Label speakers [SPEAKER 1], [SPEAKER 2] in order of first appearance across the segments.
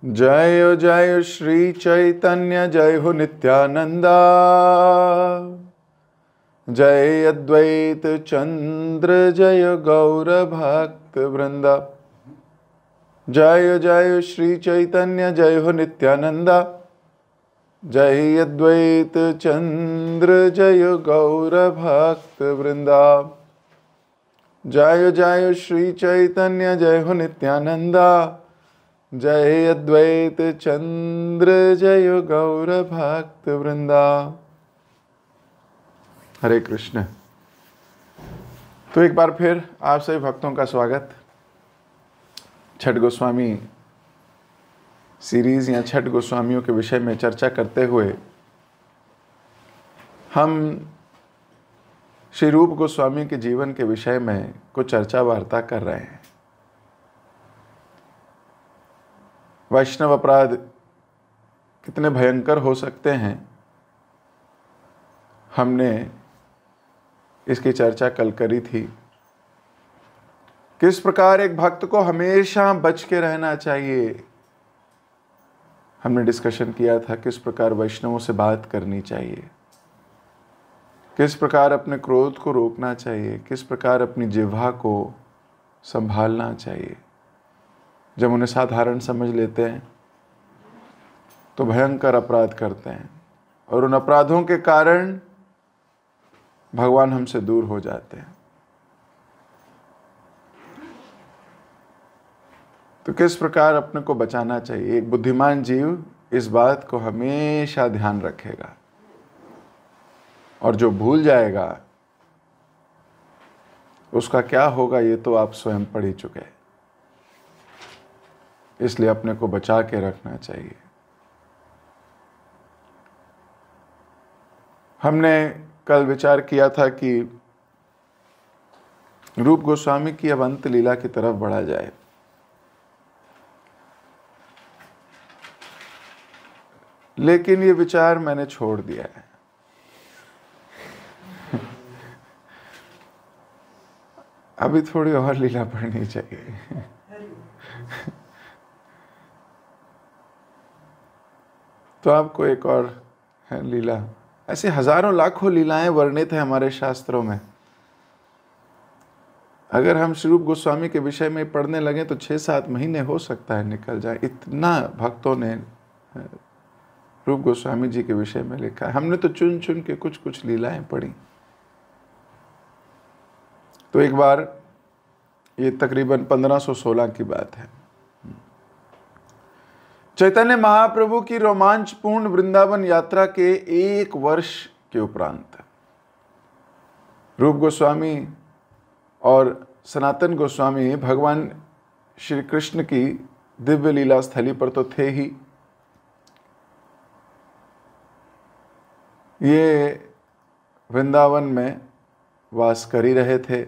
[SPEAKER 1] जय जय श्री चैतन्य जय हो नित्यानंदा। जय अद्वैत चंद्र जय गौर भक्त वृंदा। जय जय श्री चैतन्य जय हो नित्यानंदा। जय अद्वैत चंद्र जय गौर भक्त वृंदा। जय जय श्री चैतन्य जय हो नित्यानंदा। जय अद्वैत चंद्र जय गौर भक्त वृंदा। हरे कृष्ण। तो एक बार फिर आप सभी भक्तों का स्वागत। छठ गोस्वामी सीरीज या छठ गोस्वामियों के विषय में चर्चा करते हुए हम श्री रूप गोस्वामी के जीवन के विषय में कुछ चर्चा वार्ता कर रहे हैं। वैष्णव अपराध कितने भयंकर हो सकते हैं, हमने इसकी चर्चा कल करी थी। किस प्रकार एक भक्त को हमेशा बच के रहना चाहिए, हमने डिस्कशन किया था। किस प्रकार वैष्णवों से बात करनी चाहिए, किस प्रकार अपने क्रोध को रोकना चाहिए, किस प्रकार अपनी जिह्वा को संभालना चाहिए। जब उन्हें साधारण समझ लेते हैं तो भयंकर अपराध करते हैं और उन अपराधों के कारण भगवान हमसे दूर हो जाते हैं। तो किस प्रकार अपने को बचाना चाहिए, एक बुद्धिमान जीव इस बात को हमेशा ध्यान रखेगा और जो भूल जाएगा उसका क्या होगा ये तो आप स्वयं पढ़ ही चुके हैं। इसलिए अपने को बचा के रखना चाहिए। हमने कल विचार किया था कि रूप गोस्वामी की अब अंत लीला की तरफ बढ़ा जाए। लेकिन ये विचार मैंने छोड़ दिया है। अभी थोड़ी और लीला पढ़नी चाहिए। तो आपको एक और है लीला, ऐसे हजारों लाखों लीलाएं वर्णित हैं हमारे शास्त्रों में। अगर हम श्री रूप गोस्वामी के विषय में पढ़ने लगे तो 6-7 महीने हो सकता है निकल जाए। इतना भक्तों ने रूप गोस्वामी जी के विषय में लिखा है। हमने तो चुन चुन के कुछ कुछ लीलाएं पढ़ी। तो एक बार, ये तकरीबन 1516 की बात है, चैतन्य महाप्रभु की रोमांचपूर्ण वृंदावन यात्रा के 1 वर्ष के उपरांत रूप गोस्वामी और सनातन गोस्वामी भगवान श्री कृष्ण की दिव्य लीला स्थली पर तो थे ही, ये वृंदावन में वास कर ही रहे थे।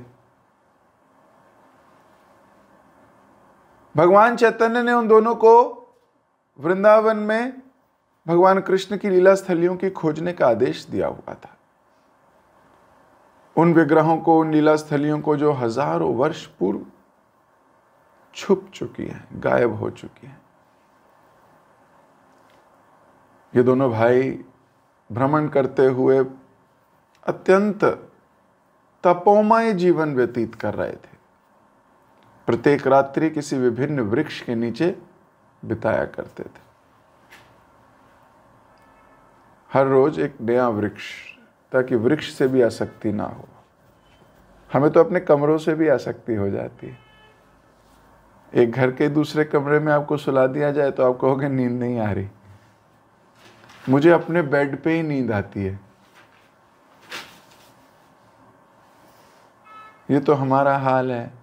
[SPEAKER 1] भगवान चैतन्य ने उन दोनों को वृंदावन में भगवान कृष्ण की लीला स्थलियों की खोजने का आदेश दिया हुआ था। उन विग्रहों को, उन लीला स्थलियों को जो हजारों वर्ष पूर्व छुप चुकी हैं, गायब हो चुकी हैं। ये दोनों भाई भ्रमण करते हुए अत्यंत तपोमय जीवन व्यतीत कर रहे थे। प्रत्येक रात्रि किसी विभिन्न वृक्ष के नीचे बिताया करते थे। हर रोज एक नया वृक्ष, ताकि वृक्ष से भी आसक्ति ना हो। हमें तो अपने कमरों से भी आसक्ति हो जाती है। एक घर के दूसरे कमरे में आपको सुला दिया जाए तो आप कहोगे नींद नहीं आ रही। मुझे अपने बेड पे ही नींद आती है। ये तो हमारा हाल है।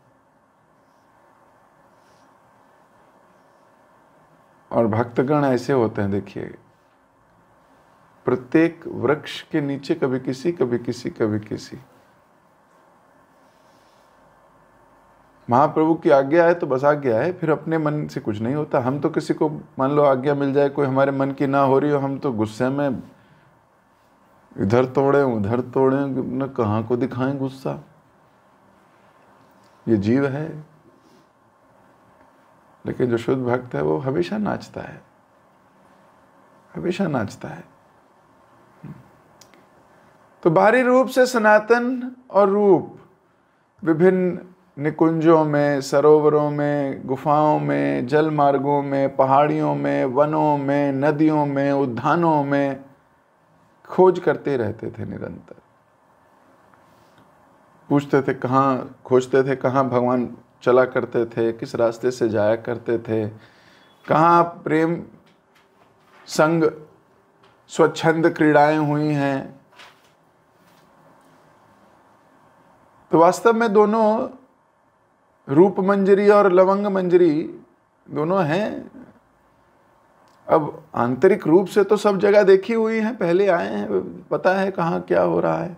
[SPEAKER 1] और भक्तगण ऐसे होते हैं, देखिए, प्रत्येक वृक्ष के नीचे कभी किसी, कभी किसी, कभी किसी। महाप्रभु की आज्ञा है तो बस आज्ञा है, फिर अपने मन से कुछ नहीं होता। हम तो किसी को मान लो आज्ञा मिल जाए, कोई हमारे मन की ना हो रही हो, हम तो गुस्से में इधर तोड़े उधर तोड़े, न कहाँ को दिखाएं गुस्सा। ये जीव है। लेकिन जो शुद्ध भक्त है वो हमेशा नाचता है, हमेशा नाचता है। तो बाहरी रूप से सनातन और रूप विभिन्न निकुंजों में, सरोवरों में, गुफाओं में, जल मार्गों में, पहाड़ियों में, वनों में, नदियों में, उद्यानों में खोज करते रहते थे निरंतर। पूछते थे कहाँ, खोजते थे कहाँ भगवान चला करते थे, किस रास्ते से जाया करते थे, कहाँ प्रेम संग स्वच्छंद क्रीड़ाएं हुई हैं। तो वास्तव में दोनों, रूप मंजरी और लवंग मंजरी दोनों हैं। अब आंतरिक रूप से तो सब जगह देखी हुई हैं, पहले आए हैं, पता है कहाँ क्या हो रहा है।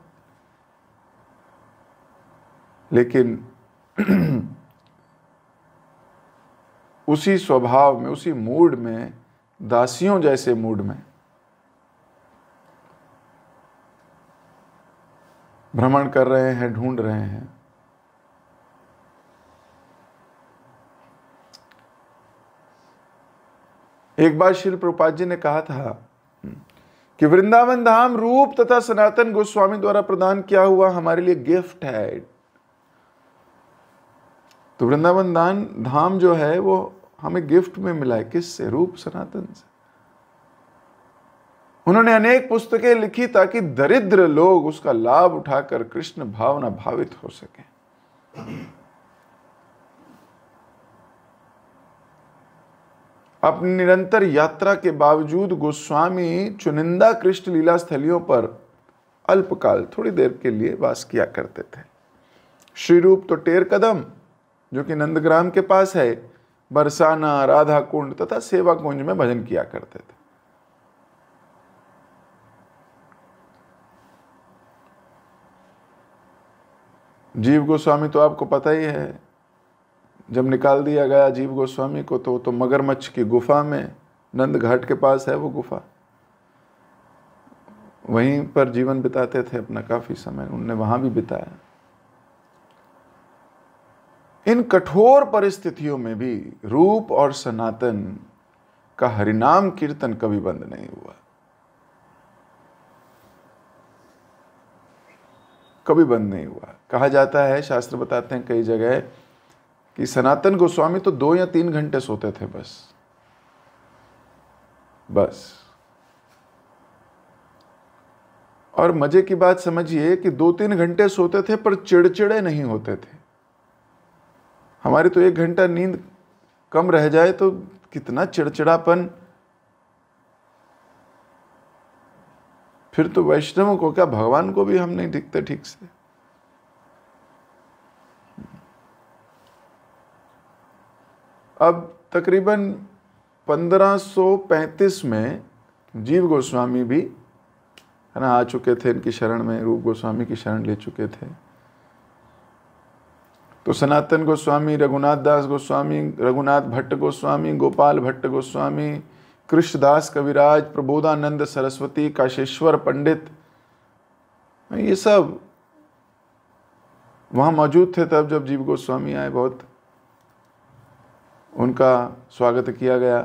[SPEAKER 1] लेकिन उसी स्वभाव में, उसी मूड में, दासियों जैसे मूड में भ्रमण कर रहे हैं, ढूंढ रहे हैं। एक बार श्रील प्रभुपाद जी ने कहा था कि वृंदावन धाम रूप तथा सनातन गोस्वामी द्वारा प्रदान किया हुआ हमारे लिए गिफ्ट है। तो वृंदावन धाम जो है वो हमें गिफ्ट में मिला है। किससे? रूप सनातन से। उन्होंने अनेक पुस्तकें लिखी ताकि दरिद्र लोग उसका लाभ उठाकर कृष्ण भावना भावित हो सके। अपनी निरंतर यात्रा के बावजूद गोस्वामी चुनिंदा कृष्ण लीला स्थलियों पर अल्पकाल, थोड़ी देर के लिए वास किया करते थे। श्री रूप तो टेर कदम, जो कि नंदग्राम के पास है, बरसाना, राधा कुंड तथा सेवा कुंज में भजन किया करते थे। जीव गोस्वामी तो आपको पता ही है, जब निकाल दिया गया जीव गोस्वामी को तो मगरमच्छ की गुफा में, नंद घाट के पास है वो गुफा, वहीं पर जीवन बिताते थे अपना काफी समय, उनने वहां भी बिताया। इन कठोर परिस्थितियों में भी रूप और सनातन का हरिनाम कीर्तन कभी बंद नहीं हुआ, कभी बंद नहीं हुआ। कहा जाता है, शास्त्र बताते हैं कई जगह, कि सनातन गोस्वामी तो 2 या 3 घंटे सोते थे बस। और मजे की बात समझिए कि 2-3 घंटे सोते थे पर चिड़चिड़े नहीं होते थे। हमारी तो 1 घंटा नींद कम रह जाए तो कितना चिड़चिड़ापन। फिर तो वैष्णवों को क्या, भगवान को भी हम नहीं दिखते ठीक से। अब तकरीबन 1535 में जीव गोस्वामी भी है ना आ चुके थे इनकी शरण में, रूप गोस्वामी की शरण ले चुके थे। तो सनातन गोस्वामी, रघुनाथ दास गोस्वामी, रघुनाथ भट्ट गोस्वामी, गोपाल भट्ट गोस्वामी, कृष्णदास कविराज, प्रबोधानंद सरस्वती, काशेश्वर पंडित, ये सब वहां मौजूद थे तब जब जीव गोस्वामी आए। बहुत उनका स्वागत किया गया।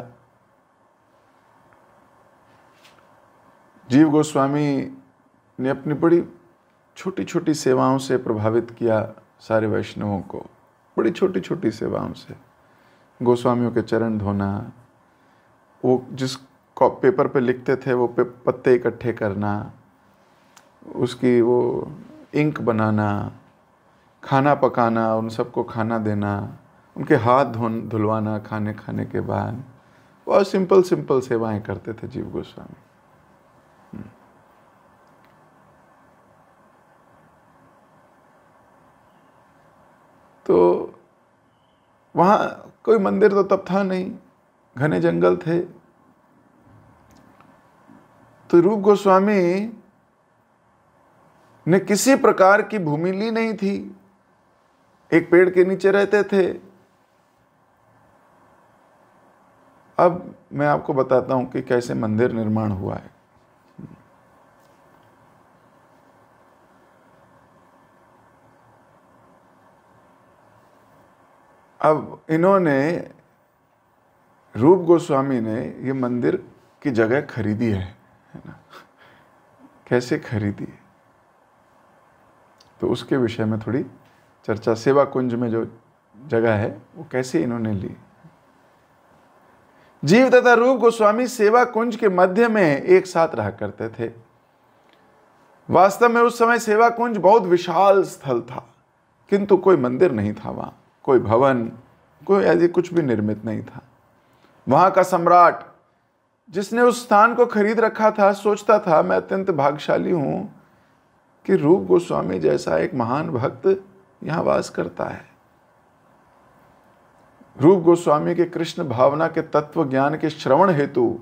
[SPEAKER 1] जीव गोस्वामी ने अपनी बड़ी छोटी छोटी सेवाओं से प्रभावित किया सारे वैष्णवों को, बड़ी छोटी छोटी सेवाओं से। गोस्वामियों के चरण धोना, वो जिस पेपर पे लिखते थे वो पत्ते इकट्ठे करना, उसकी वो इंक बनाना, खाना पकाना, उन सबको खाना देना, उनके हाथ धुलवाना खाने के बाद। बहुत सिंपल सेवाएं करते थे जीव गोस्वामी। तो वहाँ कोई मंदिर तो तब था नहीं, घने जंगल थे। तो रूप गोस्वामी ने किसी प्रकार की भूमि ली नहीं थी, एक पेड़ के नीचे रहते थे। अब मैं आपको बताता हूं कि कैसे मंदिर निर्माण हुआ है। अब इन्होंने रूप गोस्वामी ने ये मंदिर की जगह खरीदी है ना? कैसे खरीदी, तो उसके विषय में थोड़ी चर्चा। सेवा कुंज में जो जगह है वो कैसे इन्होंने ली। जीव तथा रूप गोस्वामी सेवा कुंज के मध्य में एक साथ रहा करते थे। वास्तव में उस समय सेवा कुंज बहुत विशाल स्थल था, किंतु कोई मंदिर नहीं था वहां, कोई भवन, कोई ऐसे कुछ भी निर्मित नहीं था। वहां का सम्राट जिसने उस स्थान को खरीद रखा था सोचता था, मैं अत्यंत भाग्यशाली हूं कि रूप गोस्वामी जैसा एक महान भक्त यहां वास करता है। रूप गोस्वामी के कृष्ण भावना के तत्व ज्ञान के श्रवण हेतु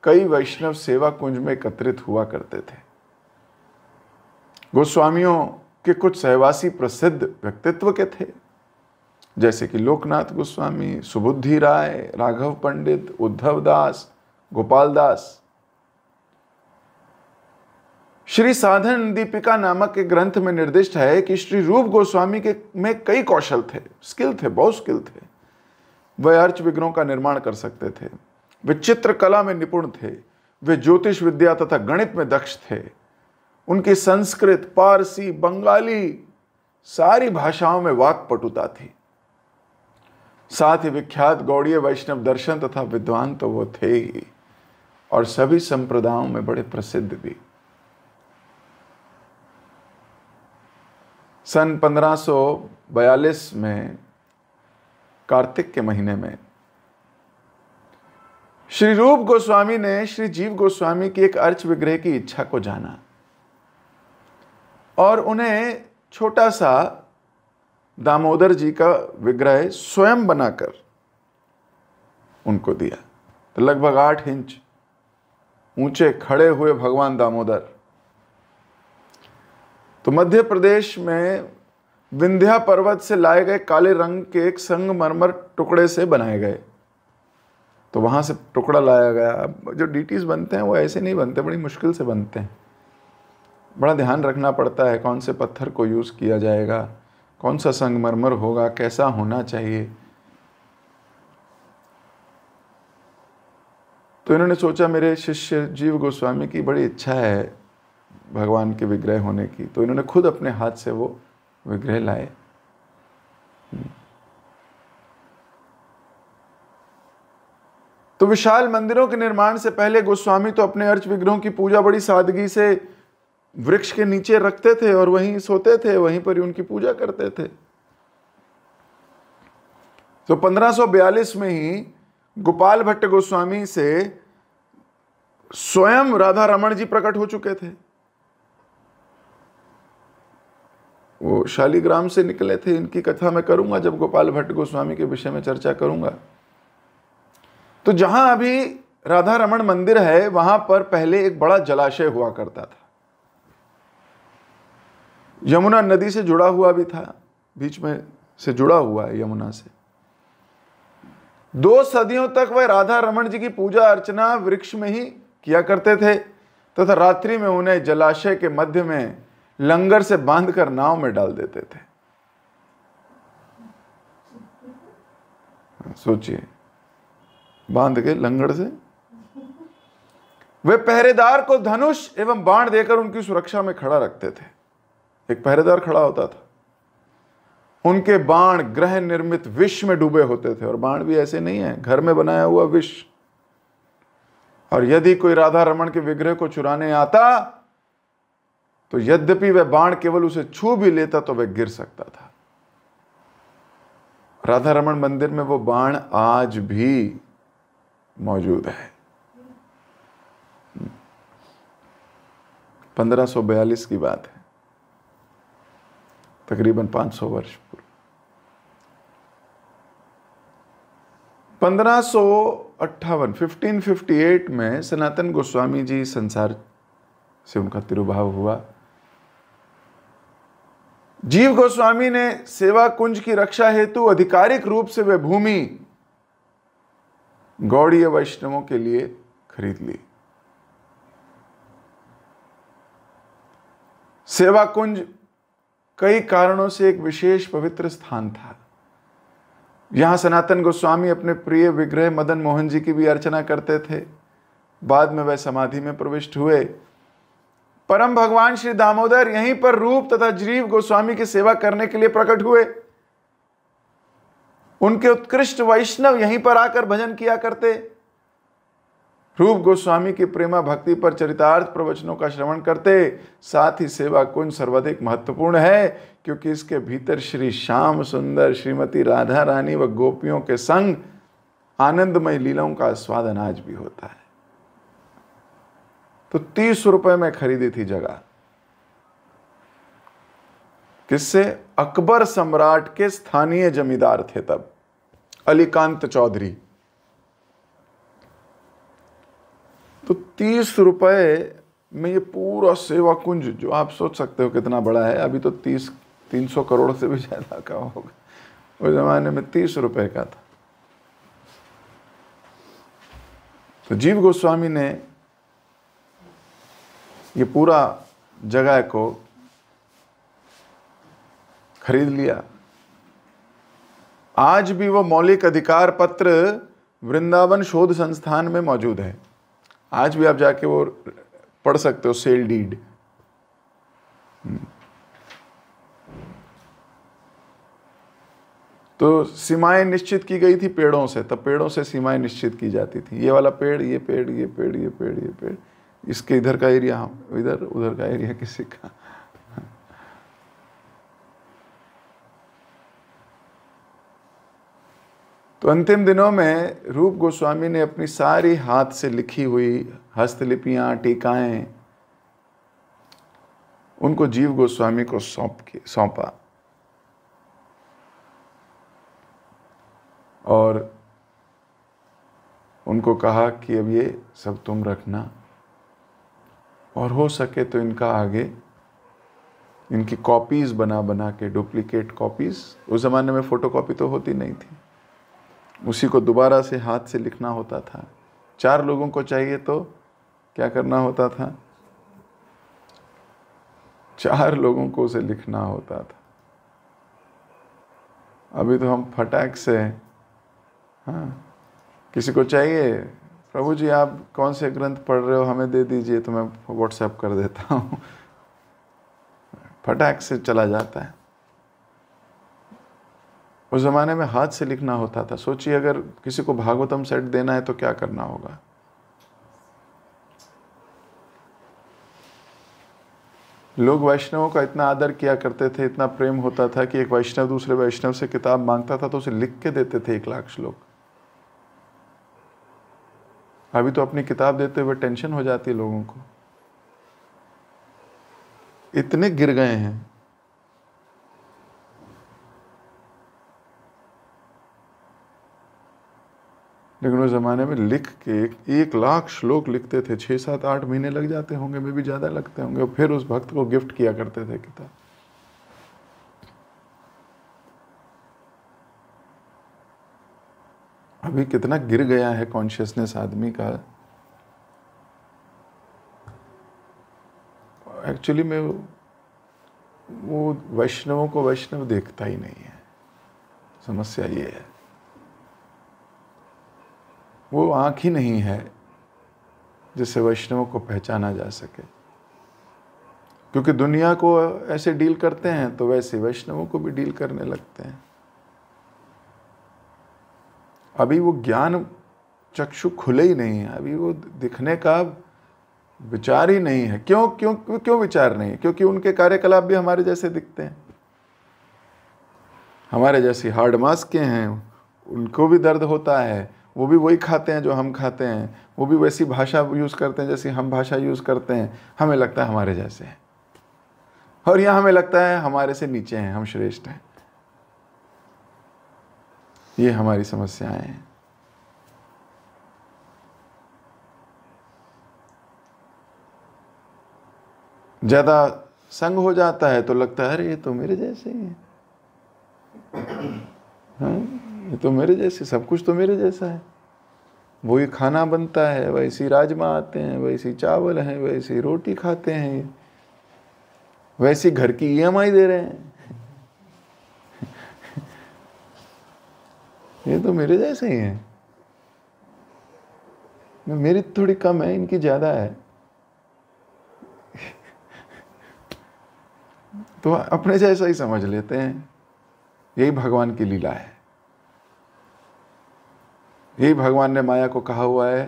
[SPEAKER 1] कई वैष्णव सेवा कुंज में एकत्रित हुआ करते थे। गोस्वामियों के कुछ सहवासी प्रसिद्ध व्यक्तित्व के थे, जैसे कि लोकनाथ गोस्वामी, सुबुद्धि राय, राघव पंडित, उद्धव दास, गोपाल दास। श्री साधन दीपिका नामक एक ग्रंथ में निर्दिष्ट है कि श्री रूप गोस्वामी के में कई कौशल थे, स्किल थे, बहुत स्किल थे। वे अर्च विग्रहों का निर्माण कर सकते थे, वे चित्रकला में निपुण थे, वे ज्योतिष विद्या तथा गणित में दक्ष थे। उनकी संस्कृत, पारसी, बंगाली सारी भाषाओं में वाक्पटुता थी। साथ ही विख्यात गौड़ीय वैष्णव दर्शन तथा विद्वान तो वो थे ही, और सभी संप्रदायों में बड़े प्रसिद्ध भी। सन 1542 में कार्तिक के महीने में श्री रूप गोस्वामी ने श्री जीव गोस्वामी की एक अर्च विग्रह की इच्छा को जाना और उन्हें छोटा सा दामोदर जी का विग्रह स्वयं बनाकर उनको दिया। तो लगभग 8 इंच ऊंचे खड़े हुए भगवान दामोदर तो मध्य प्रदेश में विंध्या पर्वत से लाए गए काले रंग के एक संगमरमर टुकड़े से बनाए गए। तो वहां से टुकड़ा लाया गया। जो डीटीज बनते हैं वो ऐसे नहीं बनते, बड़ी मुश्किल से बनते हैं। बड़ा ध्यान रखना पड़ता है कौन से पत्थर को यूज किया जाएगा, कौन सा संगमरमर होगा, कैसा होना चाहिए। तो इन्होंने सोचा मेरे शिष्य जीव गोस्वामी की बड़ी इच्छा है भगवान के विग्रह होने की, तो इन्होंने खुद अपने हाथ से वो विग्रह लाए। तो विशाल मंदिरों के निर्माण से पहले गोस्वामी तो अपने अर्च विग्रहों की पूजा बड़ी सादगी से वृक्ष के नीचे रखते थे और वहीं सोते थे, वहीं पर ही उनकी पूजा करते थे। तो 1542 में ही गोपाल भट्ट गोस्वामी से स्वयं राधा रमण जी प्रकट हो चुके थे। वो शालिग्राम से निकले थे। इनकी कथा मैं करूंगा जब गोपाल भट्ट गोस्वामी के विषय में चर्चा करूंगा। तो जहां अभी राधा रमण मंदिर है वहां पर पहले एक बड़ा जलाशय हुआ करता था। यमुना नदी से जुड़ा हुआ भी था, बीच में से जुड़ा हुआ है यमुना से। 2 सदियों तक वह राधा रमण जी की पूजा अर्चना वृक्ष में ही किया करते थे तथा रात्रि में उन्हें जलाशय के मध्य में लंगर से बांधकर नाव में डाल देते थे। सोचिए, बांध के लंगर से। वे पहरेदार को धनुष एवं बाण देकर उनकी सुरक्षा में खड़ा रखते थे। एक पहरेदार खड़ा होता था, उनके बाण ग्रह निर्मित विष में डूबे होते थे। और बाण भी ऐसे नहीं है, घर में बनाया हुआ विष। और यदि कोई राधा रमण के विग्रह को चुराने आता तो यद्यपि वह बाण केवल उसे छू भी लेता तो वह गिर सकता था। राधा रमण मंदिर में वो बाण आज भी मौजूद है। 1542 की बात है, तकरीबन 500 वर्ष पूर्व। 1558 में सनातन गोस्वामी जी संसार से उनका तिरुभाव हुआ। जीव गोस्वामी ने सेवा कुंज की रक्षा हेतु आधिकारिक रूप से वह भूमि गौड़ीय वैष्णवों के लिए खरीद ली। सेवा कुंज कई कारणों से एक विशेष पवित्र स्थान था। यहाँ सनातन गोस्वामी अपने प्रिय विग्रह मदन मोहन जी की भी अर्चना करते थे। बाद में वह समाधि में प्रविष्ट हुए। परम भगवान श्री दामोदर यहीं पर रूप तथा जीव गोस्वामी की सेवा करने के लिए प्रकट हुए। उनके उत्कृष्ट वैष्णव यहीं पर आकर भजन किया करते। रूप गोस्वामी की प्रेमा भक्ति पर चरितार्थ प्रवचनों का श्रवण करते। साथ ही सेवा कुंज सर्वाधिक महत्वपूर्ण है, क्योंकि इसके भीतर श्री श्याम सुंदर, श्रीमती राधा रानी व गोपियों के संग आनंदमय लीलाओं का आस्वादन आज भी होता है। तो 30 रुपए में खरीदी थी जगह। किससे? अकबर सम्राट के स्थानीय जमींदार थे तब, अलीकांत चौधरी। तो 30 रुपए में ये पूरा सेवा कुंज, जो आप सोच सकते हो कितना बड़ा है, अभी तो 300 करोड़ से भी ज्यादा का होगा, उस जमाने में 30 रुपए का था। तो जीव गोस्वामी ने ये पूरा जगह को खरीद लिया। आज भी वो मौलिक अधिकार पत्र वृंदावन शोध संस्थान में मौजूद है। आज भी आप जाके वो पढ़ सकते हो, सेल डीड। तो सीमाएं निश्चित की गई थी पेड़ों से, तब पेड़ों से सीमाएं निश्चित की जाती थी। ये वाला पेड़, ये पेड़, ये पेड़, ये पेड़, ये पेड़, इसके इधर का एरिया हम, इधर, उधर का एरिया किसी का। तो अंतिम दिनों में रूप गोस्वामी ने अपनी सारी हाथ से लिखी हुई हस्तलिपियां, टीकाएं उनको जीव गोस्वामी को सौंपा और उनको कहा कि अब ये सब तुम रखना, और हो सके तो इनका आगे इनकी कॉपीज बना बना के, डुप्लीकेट कॉपीज, उस जमाने में फोटोकॉपी तो होती नहीं थी, उसी को दोबारा से हाथ से लिखना होता था। 4 लोगों को चाहिए तो क्या करना होता था? 4 लोगों को उसे लिखना होता था। अभी तो हम फटाक से, हाँ, किसी को चाहिए, प्रभु जी आप कौन से ग्रंथ पढ़ रहे हो, हमें दे दीजिए तो मैं व्हाट्सएप कर देता हूँ, फटाक से चला जाता है। उस जमाने में हाथ से लिखना होता था। सोचिए अगर किसी को भागवतम सेट देना है तो क्या करना होगा। लोग वैष्णवों का इतना आदर किया करते थे, इतना प्रेम होता था कि एक वैष्णव दूसरे वैष्णव से किताब मांगता था तो उसे लिख के देते थे 1 लाख श्लोक। अभी तो अपनी किताब देते हुए टेंशन हो जाती है लोगों को, इतने गिर गए हैं। लेकिन उस जमाने में लिख के 1 लाख श्लोक लिखते थे, 6, 7, 8 महीने लग जाते होंगे, में भी ज्यादा लगते होंगे, और फिर उस भक्त को गिफ्ट किया करते थे किताब। अभी कितना गिर गया है कॉन्शियसनेस आदमी का। एक्चुअली में वो वैष्णवों को वैष्णव देखता ही नहीं है, समस्या ये है। वो आँख ही नहीं है जिससे वैष्णवों को पहचाना जा सके, क्योंकि दुनिया को ऐसे डील करते हैं तो वैसे वैष्णवों को भी डील करने लगते हैं। अभी वो ज्ञान चक्षु खुले ही नहीं है, अभी वो दिखने का विचार ही नहीं है। क्यों क्यों क्यों विचार नहीं? क्योंकि उनके कार्यकलाप भी हमारे जैसे दिखते हैं, हमारे जैसी हार्ड मास के हैं, उनको भी दर्द होता है, वो भी वही खाते हैं जो हम खाते हैं, वो भी वैसी भाषा यूज़ करते हैं जैसी हम भाषा यूज़ करते हैं। हमें लगता है हमारे जैसे हैं, और यहाँ हमें लगता है हमारे से नीचे हैं, हम श्रेष्ठ हैं। ये हमारी समस्याएं हैं। ज़्यादा संग हो जाता है तो लगता है अरे ये तो मेरे जैसे ही है, हाँ ये तो मेरे जैसे, सब कुछ तो मेरे जैसा है। वही खाना बनता है, वैसी राजमा आते हैं, वैसी चावल हैं, वैसी रोटी खाते हैं, वैसी घर की EMI दे रहे हैं। ये तो मेरे जैसे ही हैं, मेरी थोड़ी कम है, इनकी ज्यादा है। तो अपने जैसा ही समझ लेते हैं। यही भगवान की लीला है। यही भगवान ने माया को कहा हुआ है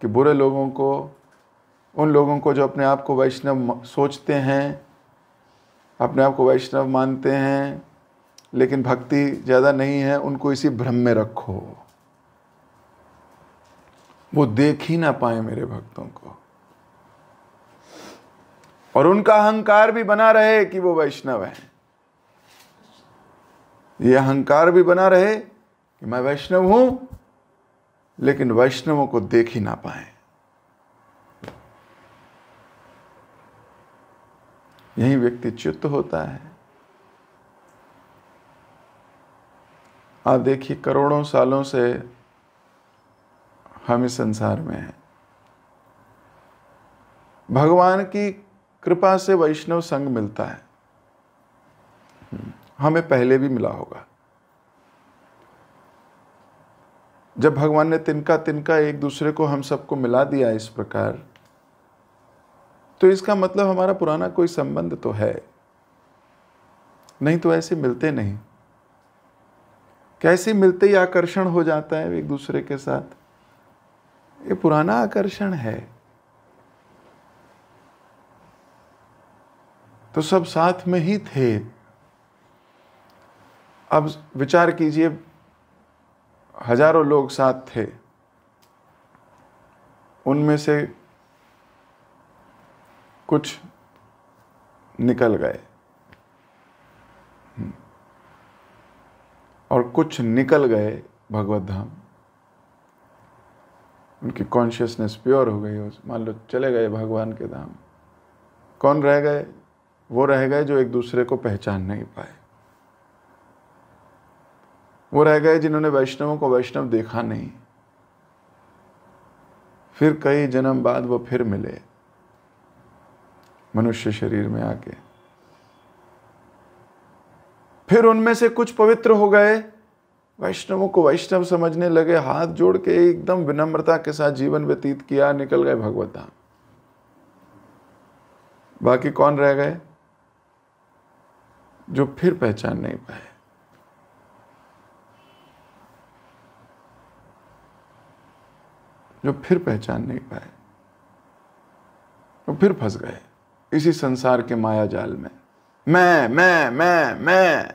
[SPEAKER 1] कि बुरे लोगों को, उन लोगों को जो अपने आप को वैष्णव सोचते हैं, अपने आप को वैष्णव मानते हैं, लेकिन भक्ति ज़्यादा नहीं है, उनको इसी भ्रम में रखो, वो देख ही ना पाए मेरे भक्तों को, और उनका अहंकार भी बना रहे कि वो वैष्णव है। ये अहंकार भी बना रहे कि मैं वैष्णव हूं, लेकिन वैष्णवों को देख ही ना पाए। यही व्यक्ति च्युत होता है। आप देखिए, करोड़ों सालों से हम इस संसार में हैं। भगवान की कृपा से वैष्णव संग मिलता है। हमें पहले भी मिला होगा। जब भगवान ने तिनका तिनका एक दूसरे को हम सबको मिला दिया इस प्रकार, तो इसका मतलब हमारा पुराना कोई संबंध तो है, नहीं तो ऐसे मिलते नहीं। कैसे मिलते ही आकर्षण हो जाता है एक दूसरे के साथ, ये पुराना आकर्षण है। तो सब साथ में ही थे। अब विचार कीजिए, हजारों लोग साथ थे, उनमें से कुछ निकल गए और कुछ निकल गए भगवत धाम। उनकी कॉन्शियसनेस प्योर हो गई, मान लो चले गए भगवान के धाम। कौन रह गए? वो रह गए जो एक दूसरे को पहचान नहीं पाए। वो रह गए जिन्होंने वैष्णवों को वैष्णव देखा नहीं। फिर कई जन्म बाद वो फिर मिले मनुष्य शरीर में आके। फिर उनमें से कुछ पवित्र हो गए, वैष्णवों को वैष्णव समझने लगे, हाथ जोड़ के एकदम विनम्रता के साथ जीवन व्यतीत किया, निकल गए भगवत धाम। बाकी कौन रह गए? जो फिर पहचान नहीं पाए, जो फिर पहचान नहीं पाए, वो फिर फंस गए इसी संसार के माया जाल में। मैं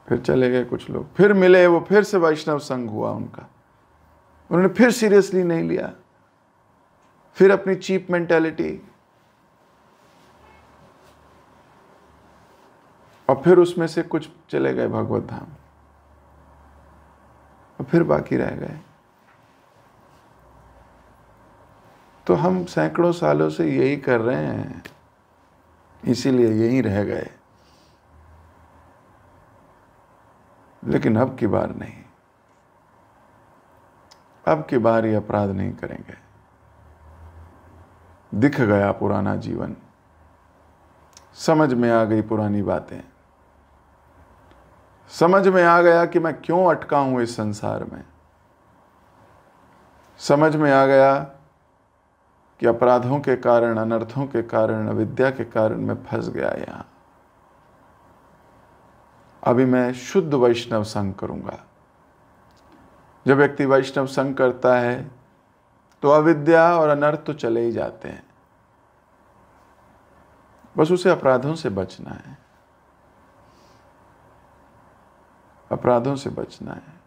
[SPEAKER 1] फिर चले गए कुछ लोग, फिर मिले, वो फिर से वैष्णव संग हुआ उनका, उन्होंने फिर सीरियसली नहीं लिया, फिर अपनी चीप मेंटालिटी, और फिर उसमें से कुछ चले गए भगवत धाम, और फिर बाकी रह गए। तो हम सैकड़ों सालों से यही कर रहे हैं, इसीलिए यही रह गए। लेकिन अब की बार नहीं, अब की बार ये अपराध नहीं करेंगे। दिख गया पुराना जीवन, समझ में आ गई पुरानी बातें, समझ में आ गया कि मैं क्यों अटका हूं इस संसार में, समझ में आ गया कि अपराधों के कारण, अनर्थों के कारण, अविद्या के कारण मैं फंस गया यहां। अभी मैं शुद्ध वैष्णव संग करूंगा। जब व्यक्ति वैष्णव संग करता है तो अविद्या और अनर्थ तो चले ही जाते हैं, बस उसे अपराधों से बचना है, अपराधों से बचना है,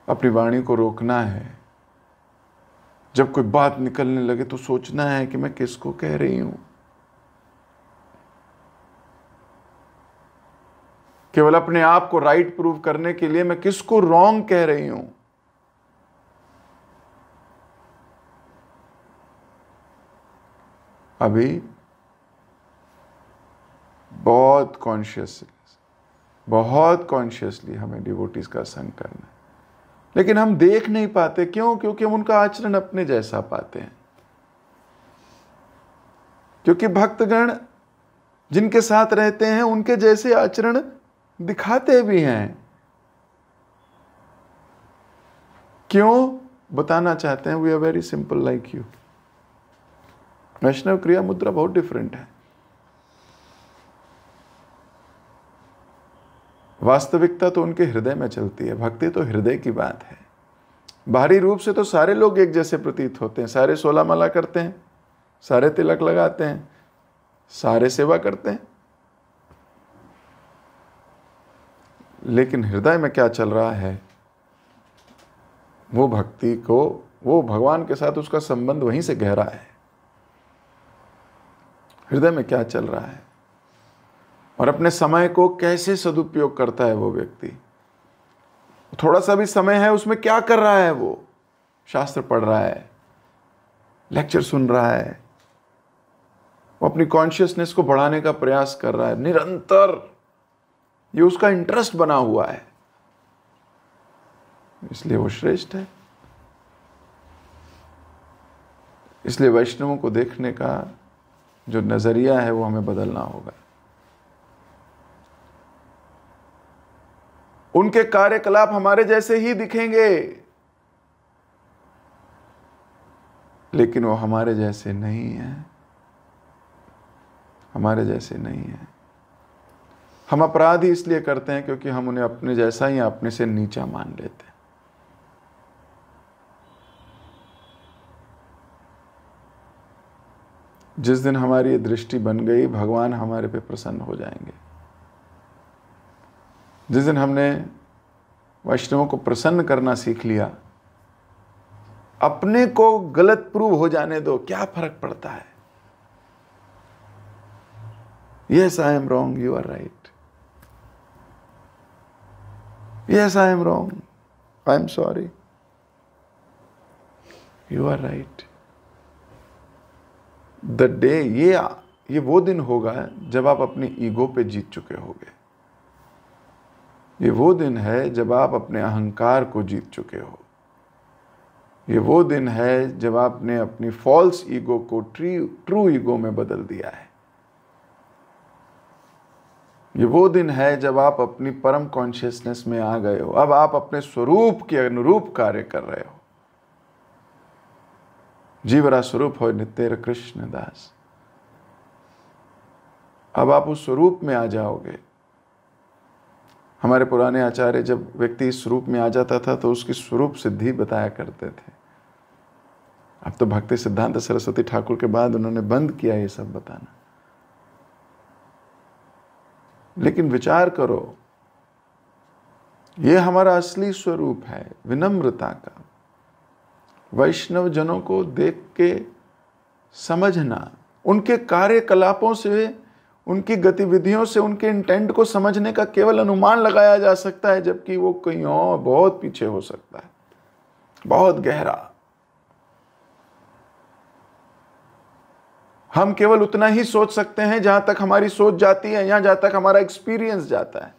[SPEAKER 1] अपनी वाणी को रोकना है। जब कोई बात निकलने लगे तो सोचना है कि मैं किसको कह रही हूं। केवल अपने आप को राइट प्रूव करने के लिए मैं किसको रॉन्ग कह रही हूं। अभी बहुत कॉन्शियसली हमें डिवोटीज का संग करना है, लेकिन हम देख नहीं पाते। क्यों? क्योंकि हम उनका आचरण अपने जैसा पाते हैं। क्योंकि भक्तगण जिनके साथ रहते हैं उनके जैसे आचरण दिखाते भी हैं। क्यों? बताना चाहते हैं we are very simple like you. वैष्णव क्रिया मुद्रा बहुत डिफरेंट है। वास्तविकता तो उनके हृदय में चलती है, भक्ति तो हृदय की बात है। बाहरी रूप से तो सारे लोग एक जैसे प्रतीत होते हैं, सारे 16 माला करते हैं, सारे तिलक लगाते हैं, सारे सेवा करते हैं, लेकिन हृदय में क्या चल रहा है, वो भक्ति को, वो भगवान के साथ उसका संबंध वहीं से गहरा है। हृदय में क्या चल रहा है और अपने समय को कैसे सदुपयोग करता है वो व्यक्ति। थोड़ा सा भी समय है उसमें क्या कर रहा है, वो शास्त्र पढ़ रहा है, लेक्चर सुन रहा है, वो अपनी कॉन्शियसनेस को बढ़ाने का प्रयास कर रहा है निरंतर। ये उसका इंटरेस्ट बना हुआ है, इसलिए वो श्रेष्ठ है। इसलिए वैष्णवों को देखने का जो नजरिया है वो हमें बदलना होगा। उनके कार्यकलाप हमारे जैसे ही दिखेंगे, लेकिन वो हमारे जैसे नहीं है, हमारे जैसे नहीं है। हम अपराध ही इसलिए करते हैं क्योंकि हम उन्हें अपने जैसा ही अपने से नीचा मान लेते हैं। जिस दिन हमारी ये दृष्टि बन गई, भगवान हमारे पे प्रसन्न हो जाएंगे। जिस दिन हमने वैष्णवों को प्रसन्न करना सीख लिया, अपने को गलत प्रूव हो जाने दो, क्या फर्क पड़ता है। Yes I am wrong, you are right. Yes I am wrong, I am sorry, you are right. The day, ये वो दिन होगा जब आप अपनी ईगो पे जीत चुके होगे। ये वो दिन है जब आप अपने अहंकार को जीत चुके हो। ये वो दिन है जब आपने अपनी फॉल्स ईगो को ट्रू ईगो में बदल दिया है। ये वो दिन है जब आप अपनी परम कॉन्शियसनेस में आ गए हो। अब आप अपने स्वरूप के अनुरूप कार्य कर रहे हो। जीवरा स्वरूप हो नित्य कृष्ण दास। अब आप उस स्वरूप में आ जाओगे। हमारे पुराने आचार्य जब व्यक्ति इस स्वरूप में आ जाता था तो उसकी स्वरूप सिद्धि बताया करते थे। अब तो भक्ति सिद्धांत सरस्वती ठाकुर के बाद उन्होंने बंद किया ये सब बताना। लेकिन विचार करो, ये हमारा असली स्वरूप है, विनम्रता का। वैष्णव जनों को देख के समझना, उनके कार्यकलापों से, उनकी गतिविधियों से, उनके इंटेंट को समझने का केवल अनुमान लगाया जा सकता है, जबकि वो कहीं और बहुत पीछे हो सकता है, बहुत गहरा। हम केवल उतना ही सोच सकते हैं जहां तक हमारी सोच जाती है, या जहां तक हमारा एक्सपीरियंस जाता है।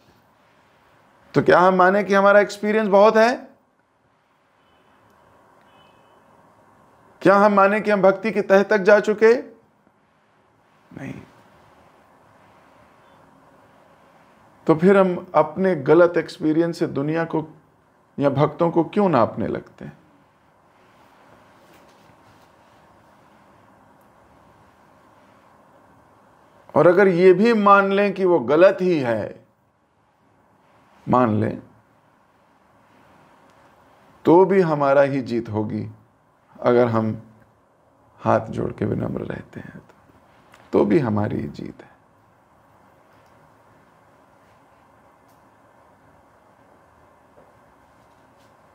[SPEAKER 1] तो क्या हम माने कि हमारा एक्सपीरियंस बहुत है? क्या हम माने कि हम भक्ति की तह तक जा चुके? नहीं। तो फिर हम अपने गलत एक्सपीरियंस से दुनिया को या भक्तों को क्यों नापने लगते हैं? और अगर ये भी मान लें कि वो गलत ही है, मान लें, तो भी हमारा ही जीत होगी। अगर हम हाथ जोड़ के विनम्र रहते हैं तो भी हमारी ही जीत है।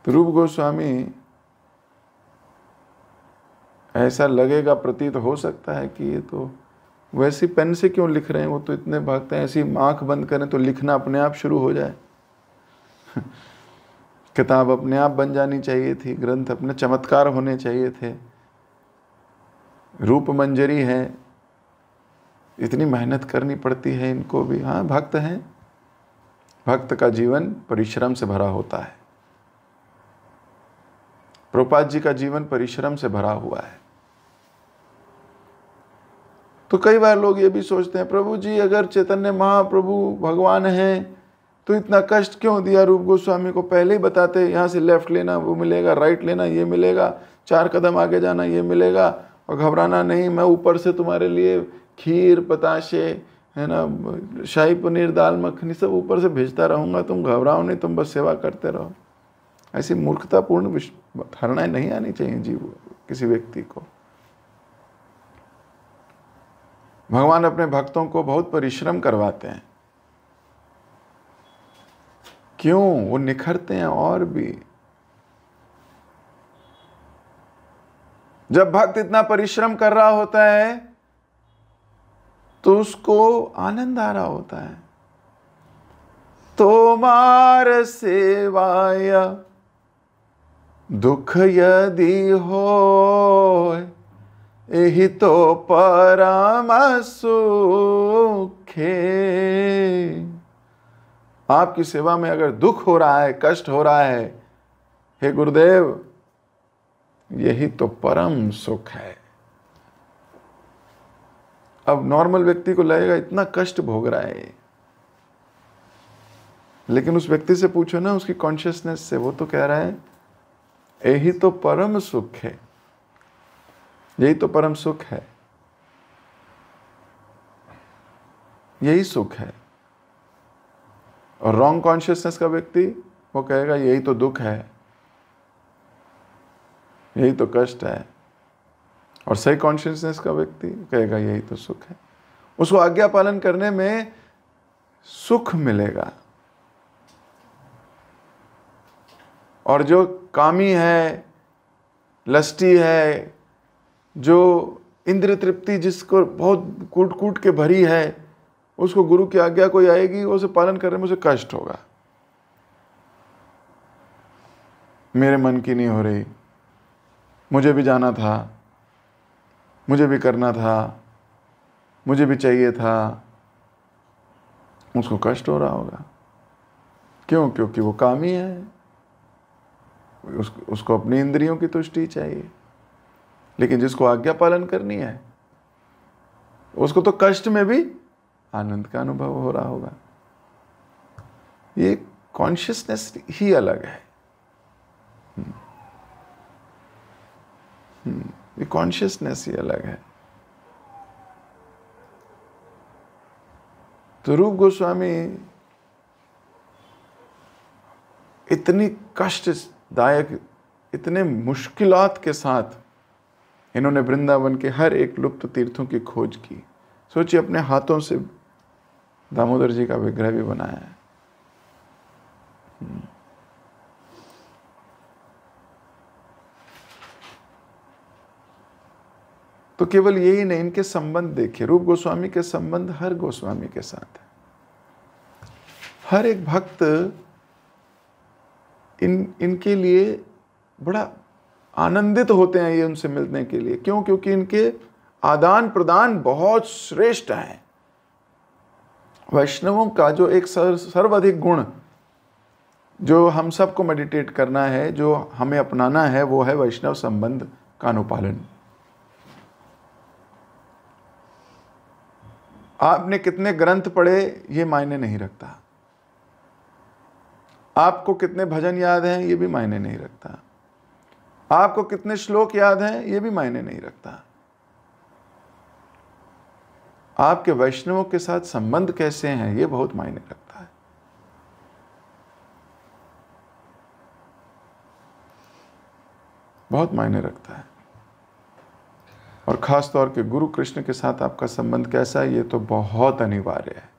[SPEAKER 1] तो रूप गोस्वामी, ऐसा लगेगा, प्रतीत हो सकता है कि ये तो वैसी पेन से क्यों लिख रहे हैं, वो तो इतने भक्त हैं, ऐसी आंख बंद करें तो लिखना अपने आप शुरू हो जाए। किताब अपने आप बन जानी चाहिए थी, ग्रंथ अपने चमत्कार होने चाहिए थे। रूप मंजरी है, इतनी मेहनत करनी पड़ती है इनको भी। हाँ, भक्त हैं, भक्त का जीवन परिश्रम से भरा होता है। प्रभुपाद जी का जीवन परिश्रम से भरा हुआ है। तो कई बार लोग ये भी सोचते हैं, प्रभु जी अगर चैतन्य महाप्रभु भगवान हैं तो इतना कष्ट क्यों दिया रूप गोस्वामी को, पहले ही बताते यहाँ से लेफ्ट लेना वो मिलेगा, राइट लेना ये मिलेगा, 4 कदम आगे जाना ये मिलेगा, और घबराना नहीं, मैं ऊपर से तुम्हारे लिए खीर बताशे है ना, शाही पनीर दाल मखनी सब ऊपर से भेजता रहूँगा, तुम घबराओ नहीं, तुम बस सेवा करते रहो। ऐसी मूर्खतापूर्ण धारणाएं नहीं आनी चाहिए जीव किसी व्यक्ति को। भगवान अपने भक्तों को बहुत परिश्रम करवाते हैं। क्यों? वो निखरते हैं और भी। जब भक्त इतना परिश्रम कर रहा होता है तो उसको आनंद आ रहा होता है। तोमार सेवाय दुख यदि हो, एहि तो परम सुखे। आपकी सेवा में अगर दुख हो रहा है, कष्ट हो रहा है, हे गुरुदेव, यही तो परम सुख है। अब नॉर्मल व्यक्ति को लगेगा इतना कष्ट भोग रहा है, लेकिन उस व्यक्ति से पूछो ना उसकी कॉन्शियसनेस से, वो तो कह रहा है यही तो परम सुख है, यही तो परम सुख है, यही सुख है। और रॉन्ग कॉन्शियसनेस का व्यक्ति वो कहेगा यही तो दुख है, यही तो कष्ट है। और सही कॉन्शियसनेस का व्यक्ति कहेगा यही तो सुख है। उसको आज्ञा पालन करने में सुख मिलेगा। और जो कामी है, लस्टी है, जो इंद्रिय तृप्ति जिसको बहुत कूट कूट के भरी है, उसको गुरु की आज्ञा कोई आएगी, उसे पालन करने में उसे कष्ट होगा। मेरे मन की नहीं हो रही, मुझे भी जाना था, मुझे भी करना था, मुझे भी चाहिए था, उसको कष्ट हो रहा होगा। क्यों? क्योंकि वो कामी है, उसको अपनी इंद्रियों की तुष्टि चाहिए। लेकिन जिसको आज्ञा पालन करनी है उसको तो कष्ट में भी आनंद का अनुभव हो रहा होगा। ये कॉन्शियसनेस ही अलग है। ये कॉन्शियसनेस ही अलग है। तो रूप गोस्वामी इतनी कष्टदायक, इतने मुश्किलात के साथ इन्होंने वृंदावन के हर एक लुप्त तीर्थों की खोज की। सोचिए, अपने हाथों से दामोदर जी का विग्रह भी बनाया है। तो केवल यही नहीं, इनके संबंध देखिए। रूप गोस्वामी के संबंध हर गोस्वामी के साथ है। हर एक भक्त इनके लिए बड़ा आनंदित होते हैं ये उनसे मिलने के लिए। क्यों? क्योंकि इनके आदान प्रदान बहुत श्रेष्ठ हैं। वैष्णवों का जो एक सर्वाधिक गुण जो हम सबको मेडिटेट करना है, जो हमें अपनाना है, वो है वैष्णव संबंध का अनुपालन। आपने कितने ग्रंथ पढ़े ये मायने नहीं रखता, आपको कितने भजन याद हैं ये भी मायने नहीं रखता, आपको कितने श्लोक याद हैं ये भी मायने नहीं रखता। आपके वैष्णवों के साथ संबंध कैसे हैं ये बहुत मायने रखता है। बहुत मायने रखता है। और खास तौर के गुरु कृष्ण के साथ आपका संबंध कैसा है ये तो बहुत अनिवार्य है।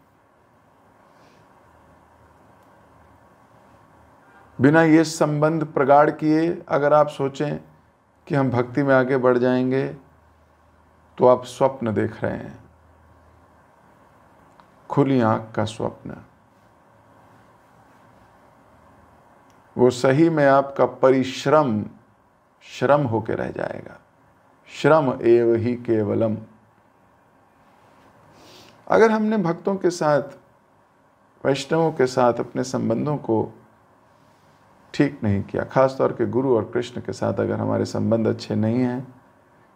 [SPEAKER 1] बिना ये संबंध प्रगाढ़ किए अगर आप सोचें कि हम भक्ति में आगे बढ़ जाएंगे तो आप स्वप्न देख रहे हैं, खुली आंख का स्वप्न। वो सही में आपका परिश्रम श्रम होके रह जाएगा। श्रम एव ही केवलम। अगर हमने भक्तों के साथ, वैष्णवों के साथ अपने संबंधों को ठीक नहीं किया, खास तौर के गुरु और कृष्ण के साथ अगर हमारे संबंध अच्छे नहीं हैं,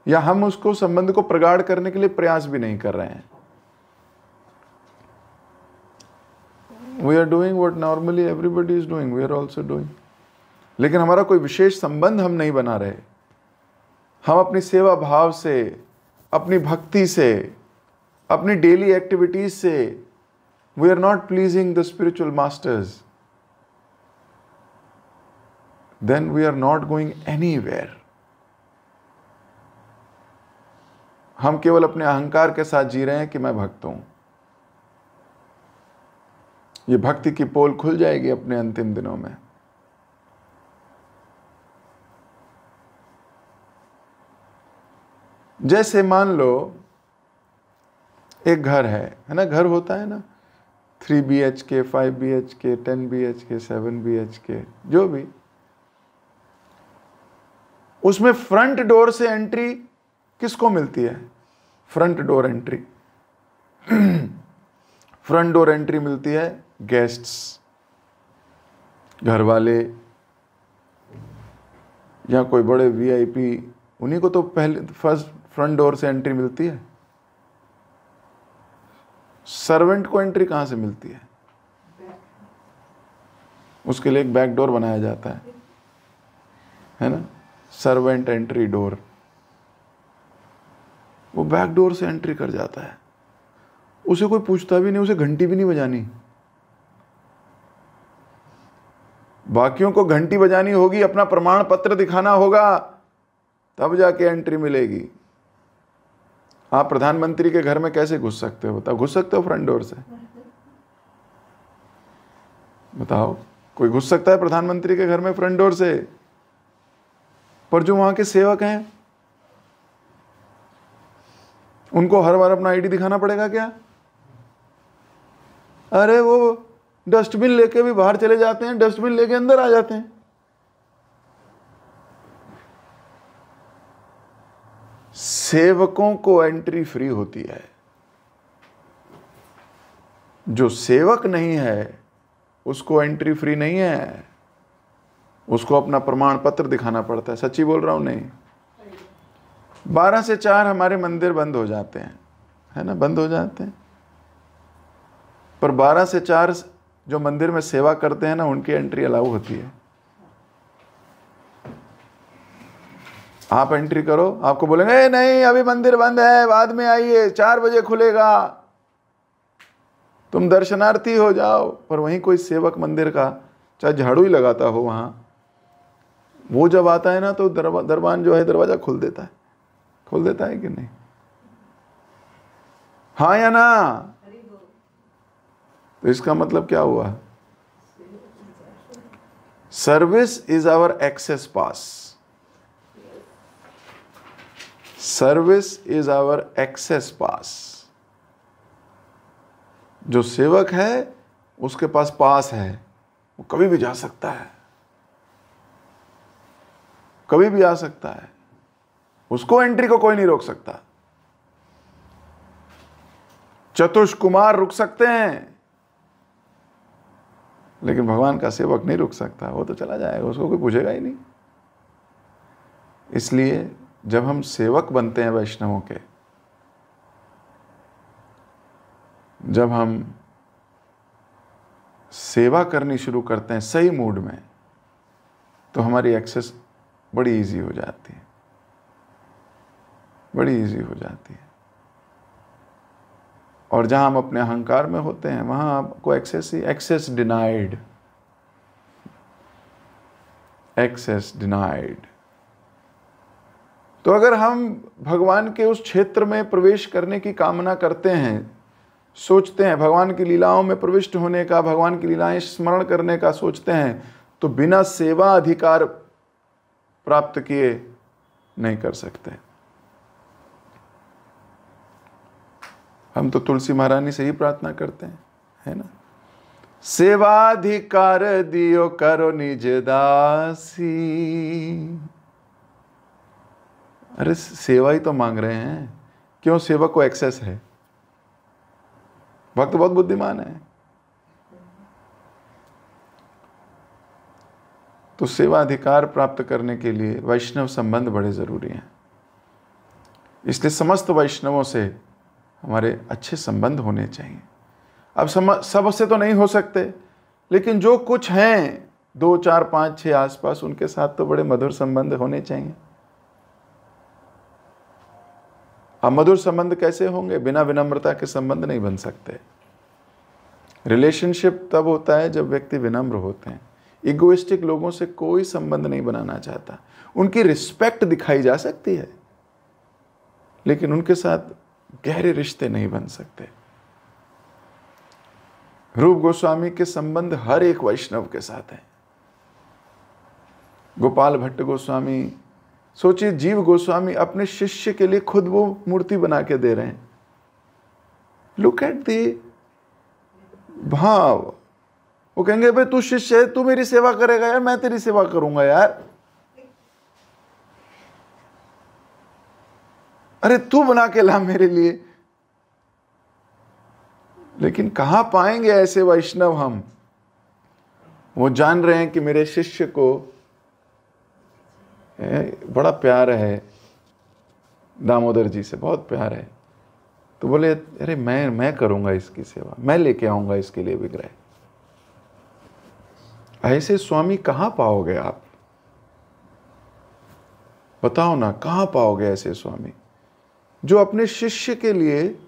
[SPEAKER 1] या हम उसको संबंध को प्रगाढ़ करने के लिए प्रयास भी नहीं कर रहे हैं। We are doing what normally everybody is doing, we are also doing, लेकिन हमारा कोई विशेष संबंध हम नहीं बना रहे। हम अपनी सेवा भाव से, अपनी भक्ति से, अपनी डेली एक्टिविटीज से we are not pleasing the spiritual masters, then we are not going anywhere. हम केवल अपने अहंकार के साथ जी रहे हैं कि मैं भक्त हूं। ये भक्ति की पोल खुल जाएगी अपने अंतिम दिनों में। जैसे मान लो एक घर है ना, घर होता है ना 3 BHK, 5 BHK, 10 BHK, 7 BHK, जो भी। उसमें फ्रंट डोर से एंट्री किसको मिलती है? Front door entry front door entry मिलती है गेस्ट्स, घर वाले या कोई बड़े VIP, उन्हीं को तो पहले फर्स्ट फ्रंट डोर से एंट्री मिलती है। सर्वेंट को एंट्री कहां से मिलती है? उसके लिए एक बैक डोर बनाया जाता है ना, सर्वेंट एंट्री डोर। वो बैक डोर से एंट्री कर जाता है, उसे कोई पूछता भी नहीं, उसे घंटी भी नहीं बजानी। बाकियों को घंटी बजानी होगी, अपना प्रमाण पत्र दिखाना होगा, तब जाके एंट्री मिलेगी। आप प्रधानमंत्री के घर में कैसे घुस सकते हो? बताओ, घुस सकते हो फ्रंट डोर से? बताओ, कोई घुस सकता है प्रधानमंत्री के घर में फ्रंट डोर से? पर जो वहां के सेवक हैं, उनको हर बार अपना ID दिखाना पड़ेगा क्या? अरे वो डस्टबिन लेके भी बाहर चले जाते हैं, डस्टबिन लेके अंदर आ जाते हैं। सेवकों को एंट्री फ्री होती है। जो सेवक नहीं है उसको एंट्री फ्री नहीं है, उसको अपना प्रमाण पत्र दिखाना पड़ता है। सच्ची बोल रहा हूं? नहीं। 12 से 4 हमारे मंदिर बंद हो जाते हैं, है ना, बंद हो जाते हैं। पर 12 से 4 जो मंदिर में सेवा करते हैं ना, उनकी एंट्री अलाउ होती है। आप एंट्री करो, आपको बोलेंगे नहीं अभी मंदिर बंद है, बाद में आइए, 4 बजे खुलेगा, तुम दर्शनार्थी हो जाओ। पर वहीं कोई सेवक मंदिर का, चाहे झाड़ू ही लगाता हो वहां, वो जब आता है ना तो दरबान जो है दरवाजा खोल देता है। खोल देता है कि नहीं? हाँ या ना? तो इसका मतलब क्या हुआ? Service is our access pass. Service is our access pass. जो सेवक है उसके पास पास है, वो कभी भी जा सकता है, कभी भी आ सकता है, उसको एंट्री को कोई नहीं रोक सकता। चतुष कुमार रुक सकते हैं, लेकिन भगवान का सेवक नहीं रुक सकता। वो तो चला जाएगा, उसको कोई पूछेगा ही नहीं। इसलिए जब हम सेवक बनते हैं वैष्णवों के, जब हम सेवा करनी शुरू करते हैं सही मूड में, तो हमारी एक्सेस बड़ी इजी हो जाती है, बड़ी इजी हो जाती है। और जहां हम अपने अहंकार में होते हैं, वहां आपको एक्सेस डिनाइड, एक्सेस डिनाइड। तो अगर हम भगवान के उस क्षेत्र में प्रवेश करने की कामना करते हैं, सोचते हैं, भगवान की लीलाओं में प्रविष्ट होने का, भगवान की लीलाएं स्मरण करने का सोचते हैं, तो बिना सेवा अधिकार प्राप्त किए नहीं कर सकते। हम तो तुलसी महारानी से ही प्रार्थना करते हैं, है ना, सेवाधिकार दियो करो निज दासी। अरे सेवा ही तो मांग रहे हैं, क्यों? सेवक को एक्सेस है। भक्त बहुत बुद्धिमान है। तो सेवा अधिकार प्राप्त करने के लिए वैष्णव संबंध बड़े जरूरी हैं। इसलिए समस्त वैष्णवों से हमारे अच्छे संबंध होने चाहिए। अब सबसे तो नहीं हो सकते, लेकिन जो कुछ हैं 2, 4, 5, 6 आसपास, उनके साथ तो बड़े मधुर संबंध होने चाहिए। अब मधुर संबंध कैसे होंगे? बिना विनम्रता के संबंध नहीं बन सकते। रिलेशनशिप तब होता है जब व्यक्ति विनम्र होते हैं। इगोइस्टिक लोगों से कोई संबंध नहीं बनाना चाहता। उनकी रिस्पेक्ट दिखाई जा सकती है, लेकिन उनके साथ गहरे रिश्ते नहीं बन सकते। रूप गोस्वामी के संबंध हर एक वैष्णव के साथ हैं। गोपाल भट्ट गोस्वामी, सोचिए, जीव गोस्वामी अपने शिष्य के लिए खुद वो मूर्ति बना के दे रहे हैं। लुक एट द भाव। वो कहेंगे भाई तू शिष्य है, तू मेरी सेवा करेगा यार, मैं तेरी सेवा करूंगा यार। अरे तू बना के ला मेरे लिए। लेकिन कहां पाएंगे ऐसे वैष्णव हम? वो जान रहे हैं कि मेरे शिष्य को बड़ा प्यार है, दामोदर जी से बहुत प्यार है, तो बोले अरे मैं करूंगा इसकी सेवा, मैं लेके आऊंगा इसके लिए विग्रह। ऐसे स्वामी कहां पाओगे आप? बताओ ना, कहां पाओगे ऐसे स्वामी जो अपने शिष्य के लिए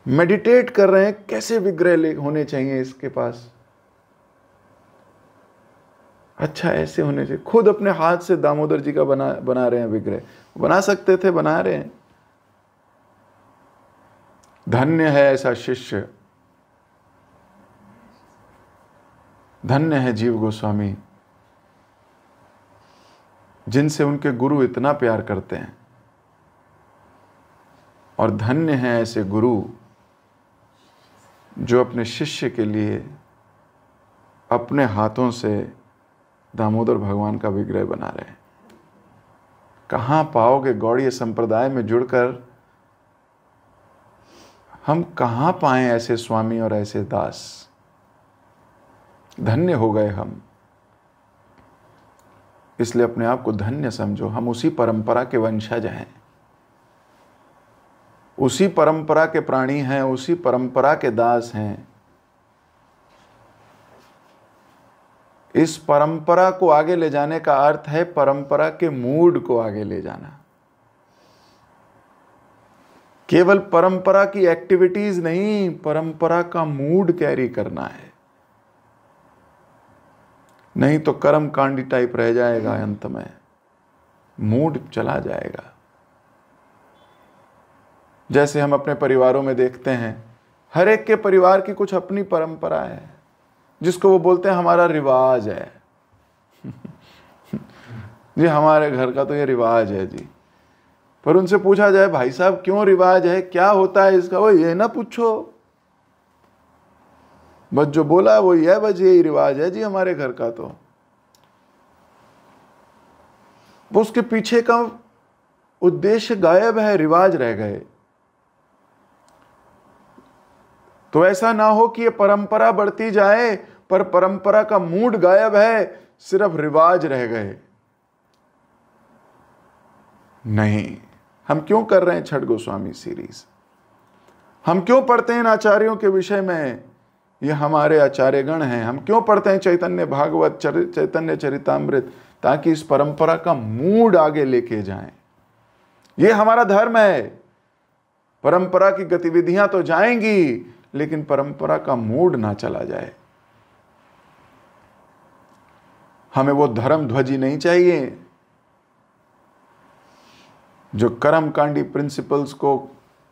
[SPEAKER 1] मेडिटेट कर रहे हैं कैसे विग्रह होने चाहिए इसके पास। अच्छा, ऐसे होने चाहिए। खुद अपने हाथ से दामोदर जी का बना रहे हैं विग्रह। बना सकते थे, बना रहे हैं। धन्य है ऐसा शिष्य, धन्य है जीव गोस्वामी, जिनसे उनके गुरु इतना प्यार करते हैं। और धन्य है ऐसे गुरु जो अपने शिष्य के लिए अपने हाथों से दामोदर भगवान का विग्रह बना रहे हैं। कहां पाओगे? गौड़ीय संप्रदाय में जुड़कर हम कहां पाएं ऐसे स्वामी और ऐसे दास? धन्य हो गए हम। इसलिए अपने आप को धन्य समझो। हम उसी परंपरा के वंशज हैं, उसी परंपरा के प्राणी हैं, उसी परंपरा के दास हैं। इस परंपरा को आगे ले जाने का अर्थ है परंपरा के मूड को आगे ले जाना। केवल परंपरा की एक्टिविटीज नहीं, परंपरा का मूड कैरी करना है। नहीं तो कर्म कांडी टाइप रह जाएगा, अंत में मूड चला जाएगा। जैसे हम अपने परिवारों में देखते हैं, हर एक के परिवार की कुछ अपनी परंपरा है, जिसको वो बोलते हैं हमारा रिवाज है। जी हमारे घर का तो ये रिवाज है जी। पर उनसे पूछा जाए भाई साहब क्यों रिवाज है, क्या होता है इसका, वो ये ना पूछो, बस जो बोला वो ये, बस यही रिवाज है जी हमारे घर का। तो वो उसके पीछे का उद्देश्य गायब है, रिवाज रह गए। तो ऐसा ना हो कि ये परंपरा बढ़ती जाए पर परंपरा का मूड गायब है, सिर्फ रिवाज रह गए। नहीं, हम क्यों कर रहे हैं छठ गोस्वामी सीरीज? हम क्यों पढ़ते हैं इन आचार्यों के विषय में? ये हमारे आचार्यगण हैं। हम क्यों पढ़ते हैं चैतन्य भागवत, चैतन्य चरितामृत? ताकि इस परंपरा का मूड आगे लेके जाएं। ये हमारा धर्म है। परंपरा की गतिविधियां तो जाएंगी, लेकिन परंपरा का मूड ना चला जाए। हमें वो धर्म ध्वजी नहीं चाहिए जो कर्मकांडी प्रिंसिपल्स को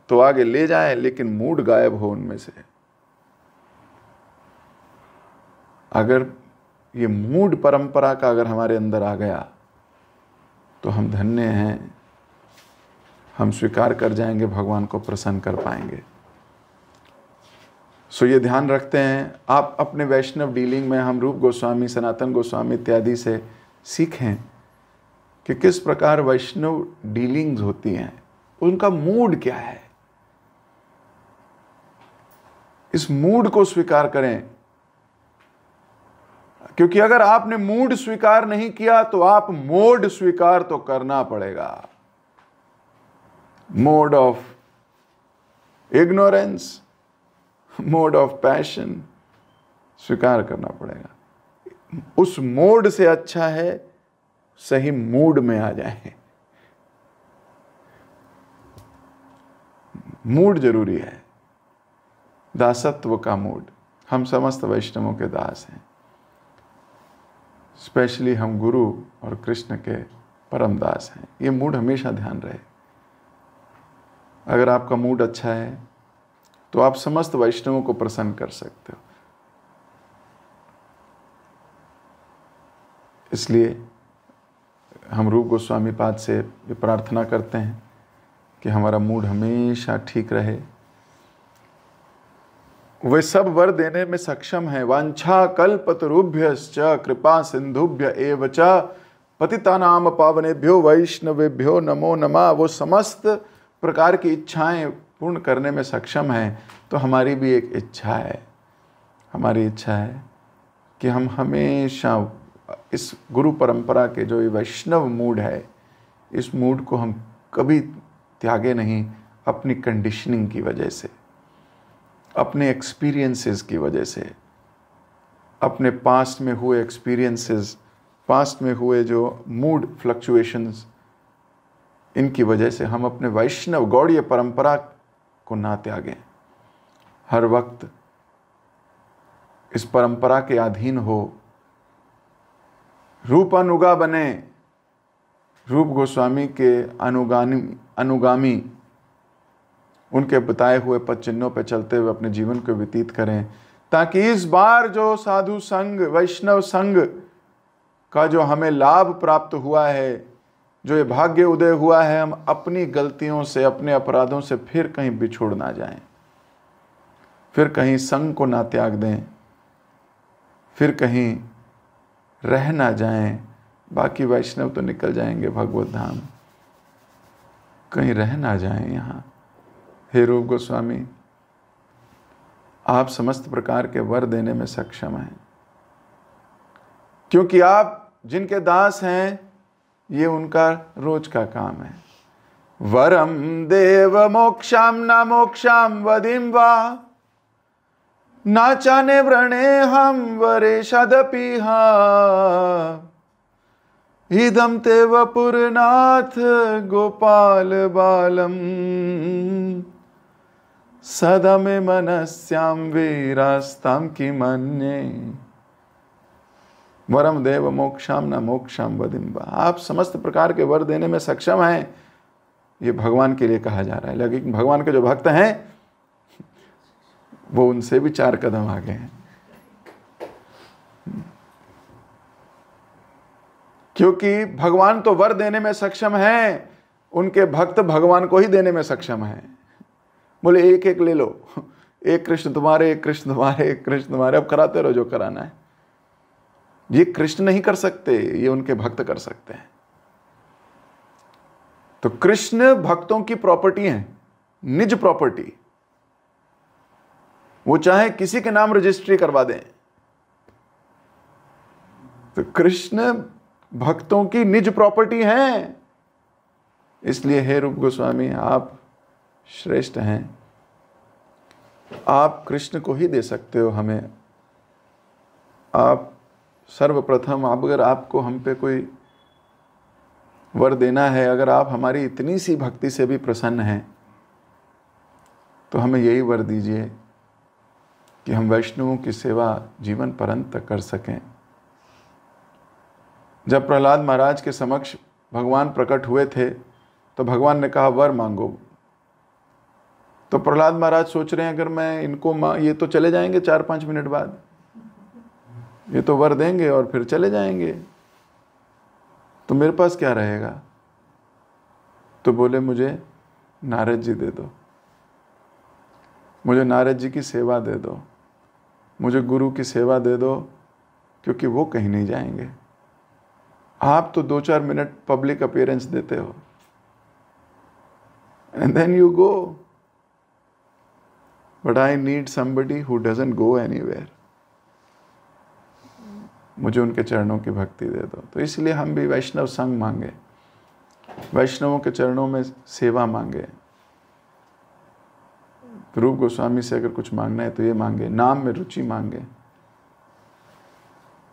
[SPEAKER 1] तो आगे ले जाए, लेकिन मूड गायब हो उनमें से। अगर ये मूड परंपरा का अगर हमारे अंदर आ गया तो हम धन्य हैं, हम स्वीकार कर जाएंगे, भगवान को प्रसन्न कर पाएंगे। सो ये ध्यान रखते हैं आप अपने वैष्णव डीलिंग में। हम रूप गोस्वामी, सनातन गोस्वामी इत्यादि से सीखें कि किस प्रकार वैष्णव डीलिंग्स होती हैं, उनका मूड क्या है। इस मूड को स्वीकार करें, क्योंकि अगर आपने मूड स्वीकार नहीं किया तो आप मोड स्वीकार तो करना पड़ेगा। Mode of ignorance, mode of passion स्वीकार करना पड़ेगा। उस मोड से अच्छा है सही मूड में आ जाए। मूड जरूरी है, दासत्व का मूड। हम समस्त वैष्णवों के दास हैं, स्पेशली हम गुरु और कृष्ण के परम दास हैं। ये मूड हमेशा ध्यान रहे। अगर आपका मूड अच्छा है तो आप समस्त वैष्णवों को प्रसन्न कर सकते हो। इसलिए हम रूप गोस्वामी पाद से ये प्रार्थना करते हैं कि हमारा मूड हमेशा ठीक रहे। वे सब वर देने में सक्षम है। वांछा कल्पतरुभ्यश्च कृपा सिंधुभ्य एव च पतितानाम पावनेभ्यो वैष्णवेभ्यो नमो नमः। वो समस्त प्रकार की इच्छाएं पूर्ण करने में सक्षम है। तो हमारी भी एक इच्छा है, हमारी इच्छा है कि हम हमेशा इस गुरु परंपरा के जो ये वैष्णव मूड है, इस मूड को हम कभी त्यागे नहीं। अपनी कंडीशनिंग की वजह से, अपने एक्सपीरियंसेस की वजह से, अपने पास्ट में हुए एक्सपीरियंसेस, पास्ट में हुए जो मूड फ्लक्चुएशंस, इनकी वजह से हम अपने वैष्णव गौड़ीय परंपरा को ना त्यागें। हर वक्त इस परंपरा के अधीन हो, रूपानुगा बने, रूप गोस्वामी के अनुगामी, उनके बताए हुए पद चिन्हों पर चलते हुए अपने जीवन को व्यतीत करें, ताकि इस बार जो साधु संग, वैष्णव संग का जो हमें लाभ प्राप्त हुआ है, जो ये भाग्य उदय हुआ है, हम अपनी गलतियों से, अपने अपराधों से फिर कहीं बिछुड़ ना जाएं, फिर कहीं संग को ना त्याग दें, फिर कहीं रह ना जाएं। बाकी वैष्णव तो निकल जाएंगे भगवत धाम, कहीं रह ना जाएं यहाँ। हे रूप गोस्वामी, आप समस्त प्रकार के वर देने में सक्षम हैं, क्योंकि आप जिनके दास हैं ये उनका रोज का काम है। वरम देव मोक्षाम न मोक्षाम वदिम वा नाचाने व्रणे हम वरे शदपिहा इदम ते वपुरनाथ गोपाल बालम सदा में मनस्याम वीरास्ताम की मन्ये। वरम देव मोक्षाम न मोक्षाम वदिम्बा। आप समस्त प्रकार के वर देने में सक्षम हैं, ये भगवान के लिए कहा जा रहा है। लेकिन भगवान के जो भक्त हैं वो उनसे भी 4 कदम आगे हैं, क्योंकि भगवान तो वर देने में सक्षम हैं, उनके भक्त भगवान को ही देने में सक्षम हैं। बोले एक एक ले लो, एक कृष्ण तुम्हारे, एक कृष्ण तुम्हारे, एक कृष्ण तुम्हारे, अब कराते रहो जो कराना है। ये कृष्ण नहीं कर सकते, ये उनके भक्त कर सकते हैं। तो कृष्ण भक्तों की प्रॉपर्टी है, निज प्रॉपर्टी। वो चाहे किसी के नाम रजिस्ट्री करवा दें, तो कृष्ण भक्तों की निज प्रॉपर्टी है। इसलिए हे रूप गोस्वामी, आप श्रेष्ठ हैं, आप कृष्ण को ही दे सकते हो हमें। आप सर्वप्रथम, अगर आपको हम पे कोई वर देना है, अगर आप हमारी इतनी सी भक्ति से भी प्रसन्न हैं, तो हमें यही वर दीजिए कि हम वैष्णवों की सेवा जीवन पर्यंत कर सकें। जब प्रहलाद महाराज के समक्ष भगवान प्रकट हुए थे तो भगवान ने कहा वर मांगो। तो प्रहलाद महाराज सोच रहे हैं अगर मैं इनको ये तो चले जाएंगे 4-5 मिनट बाद, ये तो वर देंगे और फिर चले जाएंगे, तो मेरे पास क्या रहेगा। तो बोले मुझे नारद जी दे दो, मुझे नारद जी की सेवा दे दो, मुझे गुरु की सेवा दे दो, क्योंकि वो कहीं नहीं जाएंगे। आप तो 2-4 मिनट पब्लिक अपीयरेंस देते हो and then you go, but I need somebody who doesn't go anywhere. मुझे उनके चरणों की भक्ति दे दो। तो इसलिए हम भी वैष्णव संग मांगे। वैष्णवों के चरणों में सेवा मांगे। रूप गोस्वामी से अगर कुछ मांगना है तो ये मांगे, नाम में रुचि मांगे।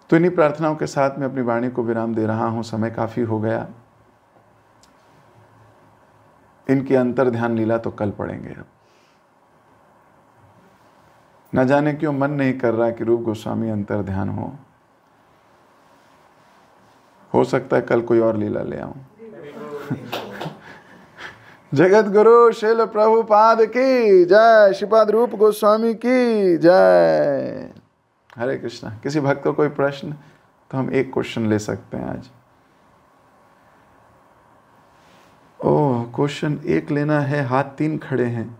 [SPEAKER 1] तो इन्हीं प्रार्थनाओं के साथ मैं अपनी वाणी को विराम दे रहा हूं। समय काफी हो गया। इनकी अंतर ध्यान लीला तो कल पढ़ेंगे। अब न जाने क्यों मन नहीं कर रहा कि रूप गोस्वामी अंतर ध्यान हो सकता है कल कोई और लीला ले आऊं। जगत गुरु श्रील प्रभुपाद की जय, श्रीपाद रूप गोस्वामी की जय। हरे कृष्णा। किसी भक्त को कोई प्रश्न? तो हम एक क्वेश्चन ले सकते हैं आज। ओह, क्वेश्चन एक लेना है, हाथ 3 खड़े हैं,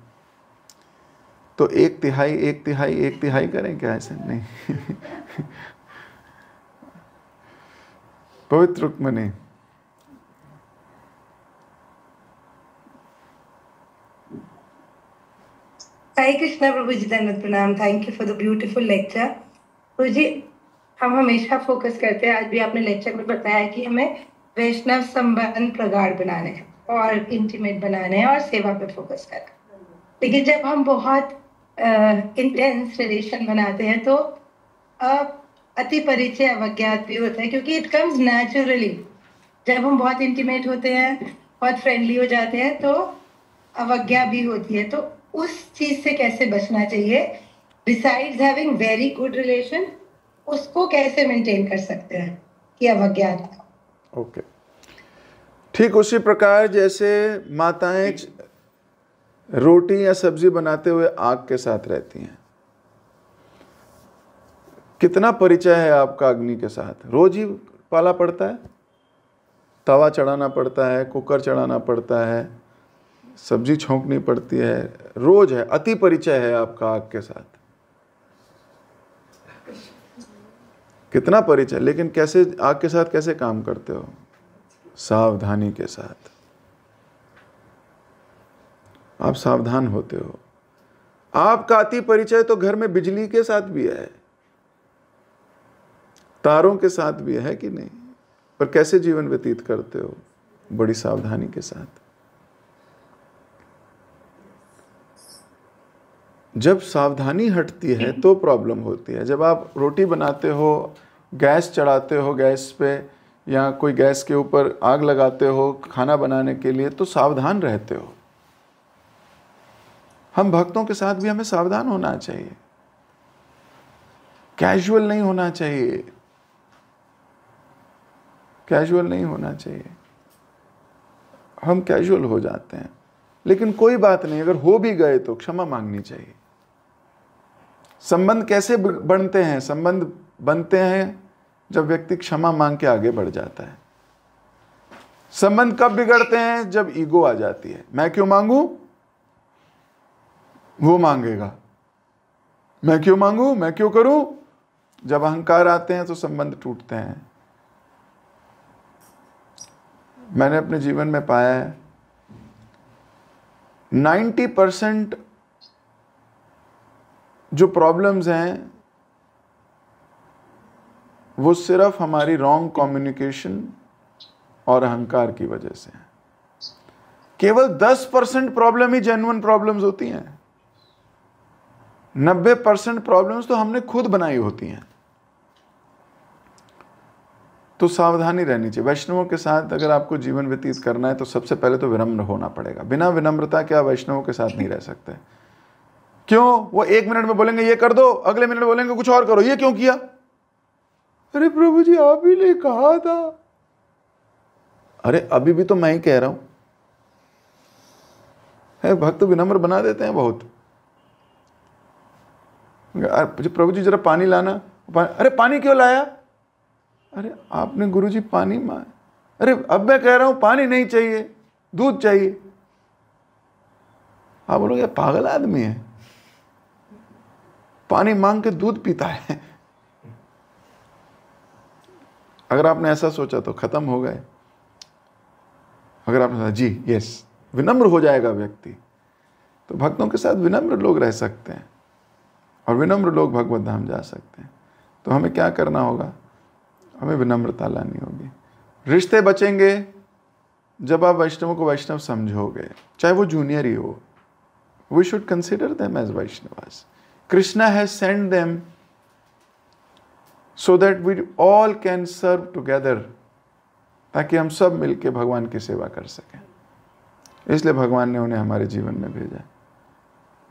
[SPEAKER 1] तो 1/3 1/3 1/3 करें क्या? ऐसे नहीं। पवित्र रुक्मिणी।
[SPEAKER 2] हरे कृष्णा प्रभु जी, धन्यवाद, प्रणाम। Thank you for the beautiful lecture. प्रभु जी, हम हमेशा फोकस करते हैं, आज भी आपने लेक्चर में बताया कि हमें वैष्णव संबंध प्रगाढ़ बनाने हैं और इंटीमेट बनाने हैं और सेवा पे फोकस करना है। लेकिन जब हम बहुत इंटेंस रिलेशन बनाते हैं तो अति परिचय अवज्ञात भी होता है, क्योंकि इट कम्स नेचुरली। जब हम बहुत इंटीमेट होते हैं, बहुत फ्रेंडली हो जाते हैं, तो अवज्ञा भी होती है। तो उस चीज से कैसे बचना चाहिए? Besides having very good relation, उसको कैसे मेंटेन कर सकते हैं कि अवज्ञा?
[SPEAKER 1] ओके, ठीक उसी प्रकार जैसे माताएं रोटी या सब्जी बनाते हुए आग के साथ रहती हैं। कितना परिचय है आपका अग्नि के साथ? रोज ही पाला पड़ता है, तवा चढ़ाना पड़ता है, कुकर चढ़ाना पड़ता है, सब्जी छोंकनी पड़ती है, रोज है। अति परिचय है आपका आग के साथ, कितना परिचय। लेकिन कैसे आग के साथ कैसे काम करते हो? सावधानी के साथ। आप सावधान होते हो। आपका अति परिचय तो घर में बिजली के साथ भी है, तारों के साथ भी है कि नहीं? पर कैसे जीवन व्यतीत करते हो? बड़ी सावधानी के साथ। जब सावधानी हटती है तो प्रॉब्लम होती है। जब आप रोटी बनाते हो, गैस चढ़ाते हो, गैस पे या कोई गैस के ऊपर आग लगाते हो खाना बनाने के लिए, तो सावधान रहते हो। हम भक्तों के साथ भी हमें सावधान होना चाहिए, कैजुअल नहीं होना चाहिए, कैजुअल नहीं होना चाहिए। हम कैजुअल हो जाते हैं, लेकिन कोई बात नहीं, अगर हो भी गए तो क्षमा मांगनी चाहिए। संबंध कैसे बनते हैं? संबंध बनते हैं जब व्यक्ति क्षमा मांग के आगे बढ़ जाता है। संबंध कब बिगड़ते हैं? जब ईगो आ जाती है। मैं क्यों मांगू, वो मांगेगा, मैं क्यों मांगू, मैं क्यों करूं। जब अहंकार आते हैं तो संबंध टूटते हैं। मैंने अपने जीवन में पाया है 90% जो प्रॉब्लम्स हैं वो सिर्फ हमारी रॉन्ग कम्युनिकेशन और अहंकार की वजह से है। केवल 10% प्रॉब्लम ही जेन्युइन प्रॉब्लम्स होती हैं। 90% प्रॉब्लम्स तो हमने खुद बनाई होती हैं। तो सावधानी रहनी चाहिए। वैष्णवों के साथ अगर आपको जीवन व्यतीत करना है तो सबसे पहले तो विनम्र होना पड़ेगा। बिना विनम्रता के आप वैष्णवों के साथ नहीं रह सकते। क्यों? वो 1 मिनट में बोलेंगे ये कर दो, अगले मिनट बोलेंगे कुछ और करो, ये क्यों किया? अरे प्रभु जी आप ही ने कहा था। अरे अभी भी तो मैं ही कह रहा हूं। भक्त विनम्र बना देते हैं बहुत। प्रभु जी जरा पानी लाना। अरे पानी क्यों लाया? अरे आपने गुरु जी पानी मांग। अरे अब मैं कह रहा हूं पानी नहीं चाहिए, दूध चाहिए। आप बोलोगे पागल आदमी है, पानी मांग के दूध पीता है। अगर आपने ऐसा सोचा तो खत्म हो गए। अगर आपने सोचा जी यस, विनम्र हो जाएगा व्यक्ति, तो भक्तों के साथ विनम्र लोग रह सकते हैं और विनम्र लोग भगवत धाम जा सकते हैं। तो हमें क्या करना होगा? हमें विनम्रता लानी होगी। रिश्ते बचेंगे जब आप वैष्णवों को वैष्णव समझोगे, चाहे वो जूनियर ही हो, we should consider them as Vaishnavas. Krishna has sent them so that we all can serve together, ताकि हम सब मिलके भगवान की सेवा कर सकें। इसलिए भगवान ने उन्हें हमारे जीवन में भेजा।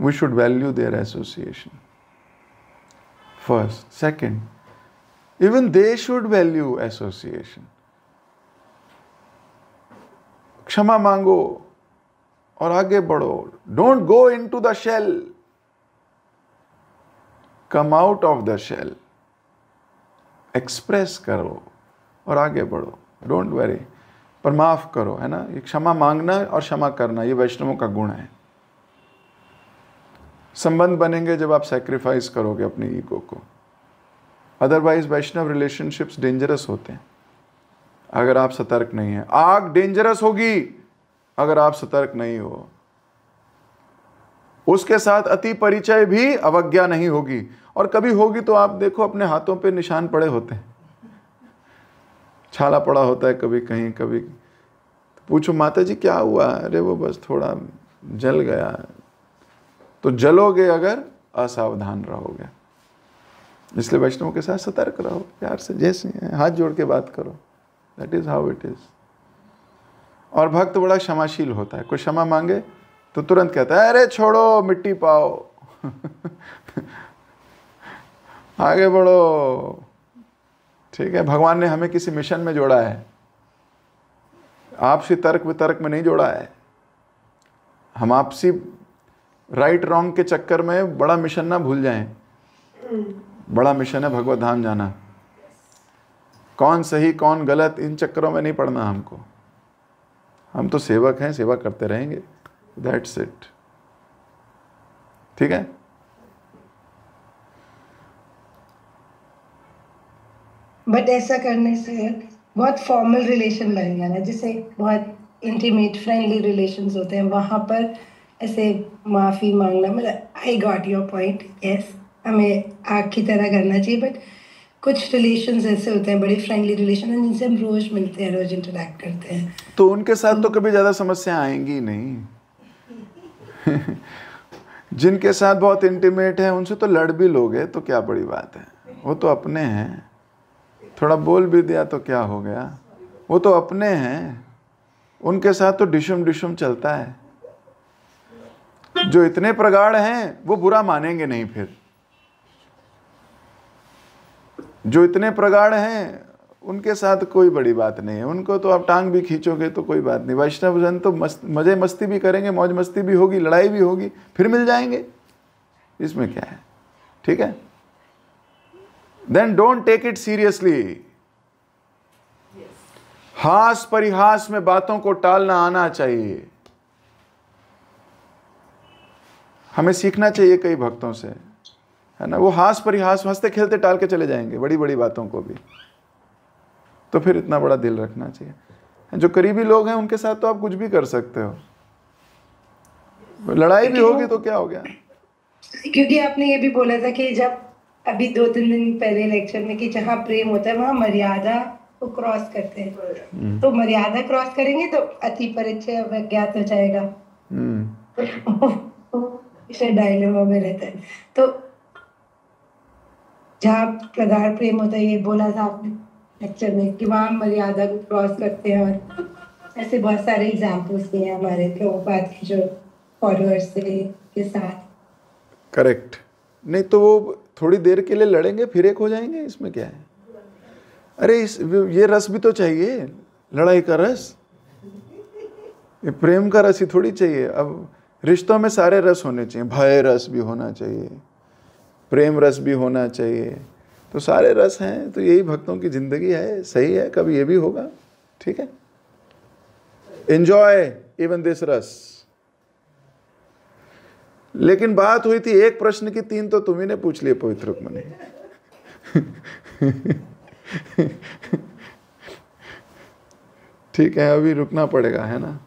[SPEAKER 1] We should value their association first. Second, even they should value association. क्षमा मांगो और आगे बढ़ो। Don't go into the shell. Come out of the shell. Express करो और आगे बढ़ो। Don't worry. पर माफ करो, है ना। ये क्षमा मांगना और क्षमा करना, ये वैष्णवों का गुण है। संबंध बनेंगे जब आप सैक्रिफाइस करोगे अपनी ईगो को। अदरवाइज वैष्णव रिलेशनशिप्स डेंजरस होते हैं अगर आप सतर्क नहीं हैं। आग डेंजरस होगी अगर आप सतर्क नहीं हो। उसके साथ अति परिचय भी अवज्ञा नहीं होगी, और कभी होगी तो आप देखो अपने हाथों पे निशान पड़े होते हैं, छाला पड़ा होता है कभी कहीं, कभी पूछो माता जी क्या हुआ, अरे वो बस थोड़ा जल गया। तो जलोगे अगर असावधान रहोगे। इसलिए वैष्णवों के साथ सतर्क रहो, प्यार से जैसे हाथ जोड़ के बात करो। That is how it is. और भक्त बड़ा क्षमाशील होता है। कोई क्षमा मांगे तो तुरंत कहता है अरे छोड़ो, मिट्टी पाओ आगे बढ़ो। ठीक है, भगवान ने हमें किसी मिशन में जोड़ा है, आपसी तर्क वितर्क में नहीं जोड़ा है। हम आपसी राइट रॉन्ग के चक्कर में बड़ा मिशन ना भूल जाएं। बड़ा मिशन है भगवत धाम जाना। कौन सही कौन गलत इन चक्करों में नहीं पड़ना हमको। हम तो सेवक हैं, सेवा करते रहेंगे। That's it. ठीक है।
[SPEAKER 2] बट ऐसा करने से बहुत फॉर्मल रिलेशन बनेगा ना, जिससे बहुत इंटीमेट फ्रेंडली रिलेशंस होते हैं, वहां पर ऐसे माफी मांगना, मतलब I got your point, yes, हमें आग की तरह करना चाहिए। बट कुछ रिलेशंस ऐसे होते हैं, बड़े फ्रेंडली रिलेशन, जिनसे हम रोज मिलते हैं, रोज इंटरेक्ट करते हैं,
[SPEAKER 1] तो उनके साथ तो कभी ज्यादा समस्या आएंगी नहीं जिनके साथ बहुत इंटीमेट है उनसे तो लड़ भी लोगे तो क्या बड़ी बात है, वो तो अपने हैं। थोड़ा बोल भी दिया तो क्या हो गया, वो तो अपने हैं। उनके साथ तो डिशुम डिशुम चलता है। जो इतने प्रगाढ़ हैं वो बुरा मानेंगे नहीं। फिर जो इतने प्रगाढ़ हैं उनके साथ कोई बड़ी बात नहीं है। उनको तो आप टांग भी खींचोगे तो कोई बात नहीं। वैष्णव जन तो मजे मस्ती भी करेंगे, मौज मस्ती भी होगी, लड़ाई भी होगी, फिर मिल जाएंगे। इसमें क्या है। ठीक है। Then don't take it seriously. हास परिहास में बातों को टालना आना चाहिए। हमें सीखना चाहिए कई भक्तों से, है ना। वो हास परिहास हंसते खेलते टाल के चले जाएंगे बड़ी बड़ी बातों को भी। तो फिर इतना बड़ा दिल रखना चाहिए। जो करीबी लोग हैं उनके साथ तो आप कुछ भी कर सकते हो। लड़ाई भी होगी तो क्या हो गया।
[SPEAKER 2] क्योंकि आपने ये भी बोला था कि जब अभी 2-3 दिन पहले लेक्चर में कि जहाँ प्रेम होता है वहाँ मर्यादा को क्रॉस करते हैं। तो मर्यादा क्रॉस करेंगे तो अति परिचय अज्ञात हो जाएगा। इसे डायलेमा में रहता है। तो जहाँ प्रगाढ़ प्रेम होता है, ये बोला था आपने लेक्चर में कि वहाँ मर्यादा को क्रॉस करते हैं। और ऐसे बहुत सारे एग्जाम्पल्स दिए हैं हमारे प्रभुपाद के जो फॉलोअर्स के साथ।
[SPEAKER 1] करेक्ट। नहीं तो वो थोड़ी देर के लिए लड़ेंगे फिर एक हो जाएंगे, इसमें क्या है। अरे ये रस भी तो चाहिए, लड़ाई का रस, ये प्रेम का रस ही थोड़ी चाहिए। अब रिश्तों में सारे रस होने चाहिए। भय रस भी होना चाहिए, प्रेम रस भी होना चाहिए। तो सारे रस हैं। तो यही भक्तों की जिंदगी है। सही है, कभी ये भी होगा। ठीक है। एंजॉय इवन दिस रस। लेकिन बात हुई थी एक प्रश्न की 3 तो तुम्ही ने पूछ लिए पवित्र रुक्मणी ठीक है, अभी रुकना पड़ेगा, है ना।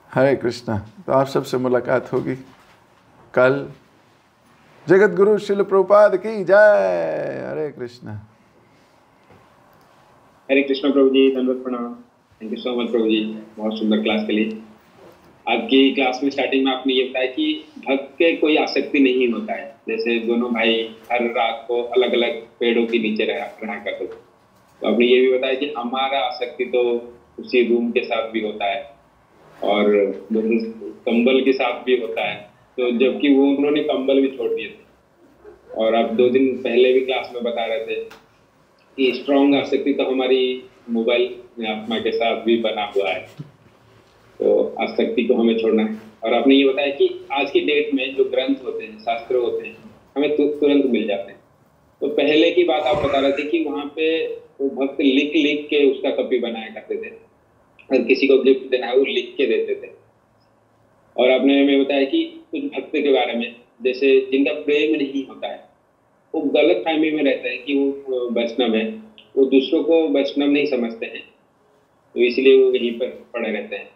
[SPEAKER 1] हरे कृष्णा। तो आप सबसे मुलाकात होगी कल। जगत गुरु शिल प्रभुपाद की जय। हरे कृष्णा।
[SPEAKER 3] हरे कृष्णा प्रभु जी, दंडवत प्रणाम। थैंक यू सो मच प्रभु जी, बहुत सुंदर क्लास के लिए। आपकी क्लास में स्टार्टिंग में आपने ये बताया कि भक्त के कोई आसक्ति नहीं होता है। जैसे दोनों भाई हर रात को अलग अलग पेड़ों के नीचे रहा करते थे, तो आपने ये भी बताया कि हमारा आसक्ति तो उसी रूम के साथ भी होता है और कंबल के साथ भी होता है, तो जबकि वो उन्होंने कंबल भी छोड़ दिए थे। और आप 2 दिन पहले भी क्लास में बता रहे थे कि स्ट्रॉन्ग आसक्ति तो हमारी मोबाइल आत्मा के साथ भी बना हुआ है, तो आसक्ति को हमें छोड़ना है। और आपने ये बताया कि आज की डेट में जो ग्रंथ होते हैं, शास्त्र होते हैं, हमें तुरंत मिल जाते हैं। तो पहले की बात आप बता रहे थे कि वहाँ पे वो भक्त लिख लिख के उसका कॉपी बनाया करते थे, और किसी को गिफ्ट देना है वो लिख के देते थे। और आपने हमें बताया कि कुछ भक्त के बारे में, जैसे जिनका प्रेम नहीं होता है, वो गलत फहमी में रहता है कि वो वैष्णव है, वो दूसरों को वैष्णव नहीं समझते हैं, तो इसलिए वो यहीं पर पड़े रहते हैं।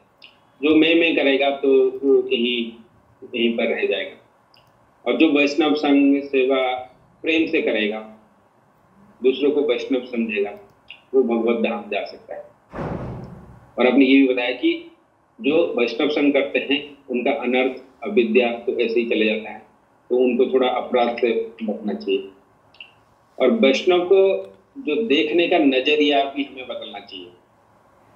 [SPEAKER 3] जो मैं करेगा तो वो यहीं पर रह जाएगा, और जो वैष्णव संग सेवा प्रेम से करेगा, दूसरों को वैष्णव समझेगा, वो भगवत धाम जा सकता है। और आपने ये भी बताया कि जो वैष्णव संग करते हैं उनका अनर्थ अविद्या तो ऐसे ही चले जाता है, तो उनको थोड़ा अपराध से बचना चाहिए। और वैष्णव को जो देखने का नजरिया भी हमें बदलना चाहिए,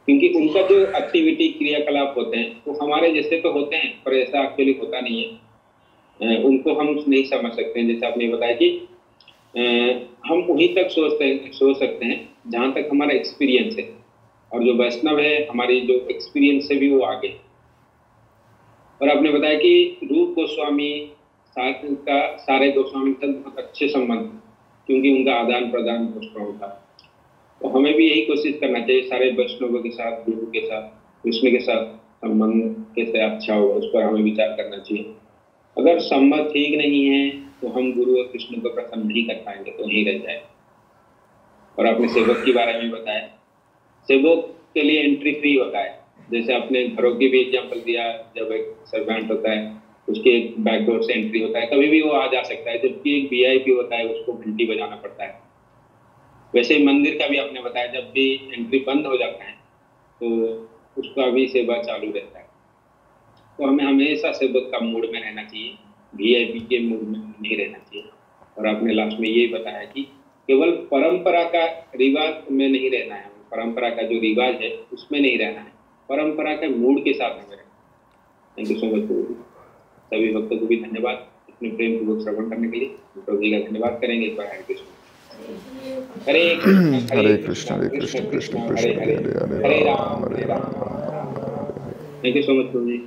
[SPEAKER 3] क्योंकि उनका जो एक्टिविटी क्रियाकलाप होते हैं वो हमारे जैसे तो होते हैं, पर ऐसा एक्चुअली होता नहीं है। उनको हम नहीं समझ सकते हैं। जैसे आपने बताया कि हम वहीं तक सोच सकते हैं जहाँ तक हमारा एक्सपीरियंस है, और जो वैष्णव है हमारी जो एक्सपीरियंस से भी वो आगे। और आपने बताया कि रूप गोस्वामी का सारे गोस्वामी के साथ बहुत अच्छे संबंध, क्योंकि उनका आदान प्रदान बहुत स्ट्रॉन्ग था। तो हमें भी यही कोशिश करना चाहिए, सारे वैष्णवों के साथ, गुरु के साथ, कृष्ण के साथ संबंध कैसे अच्छा हो, उस पर हमें विचार करना चाहिए। अगर संबंध ठीक नहीं है तो हम गुरु और कृष्ण को प्रसन्न नहीं कर पाएंगे, तो यहीं रह जाए। और आपने सेवक के बारे में बताया, सेवक के लिए एंट्री फ्री होता है। जैसे आपने घरों की भी एग्जाम्पल दिया, जब एक सर्वेंट होता है उसके बैक डोर से एंट्री होता है, कभी भी वो आ जा सकता है, जबकि एक VIP होता है उसको घंटी बजाना पड़ता है। वैसे मंदिर का भी आपने बताया, जब भी एंट्री बंद हो जाता है तो उसका भी सेवा चालू रहता है। तो हमें हमेशा सेवक का मूड में रहना चाहिए, VIP के मूड में नहीं रहना चाहिए। और आपने लास्ट में ये बताया कि केवल परंपरा का रिवाज में नहीं रहना है, परंपरा का जो रिवाज है उसमें नहीं रहना है, परंपरा के मूड के साथ हमें रहना। Thank you so much. सभी भक्तों को भी धन्यवाद इतने प्रेम पूर्वक श्रवण करने के लिए। प्रभु जी का धन्यवाद करेंगे एक बार। Hare Krishna Hare Krishna
[SPEAKER 1] Hare Krishna Hare Krishna Krishna Krishna Hare Hare Hare Ram Hare Ram.
[SPEAKER 3] Thank you so much प्रभु जी।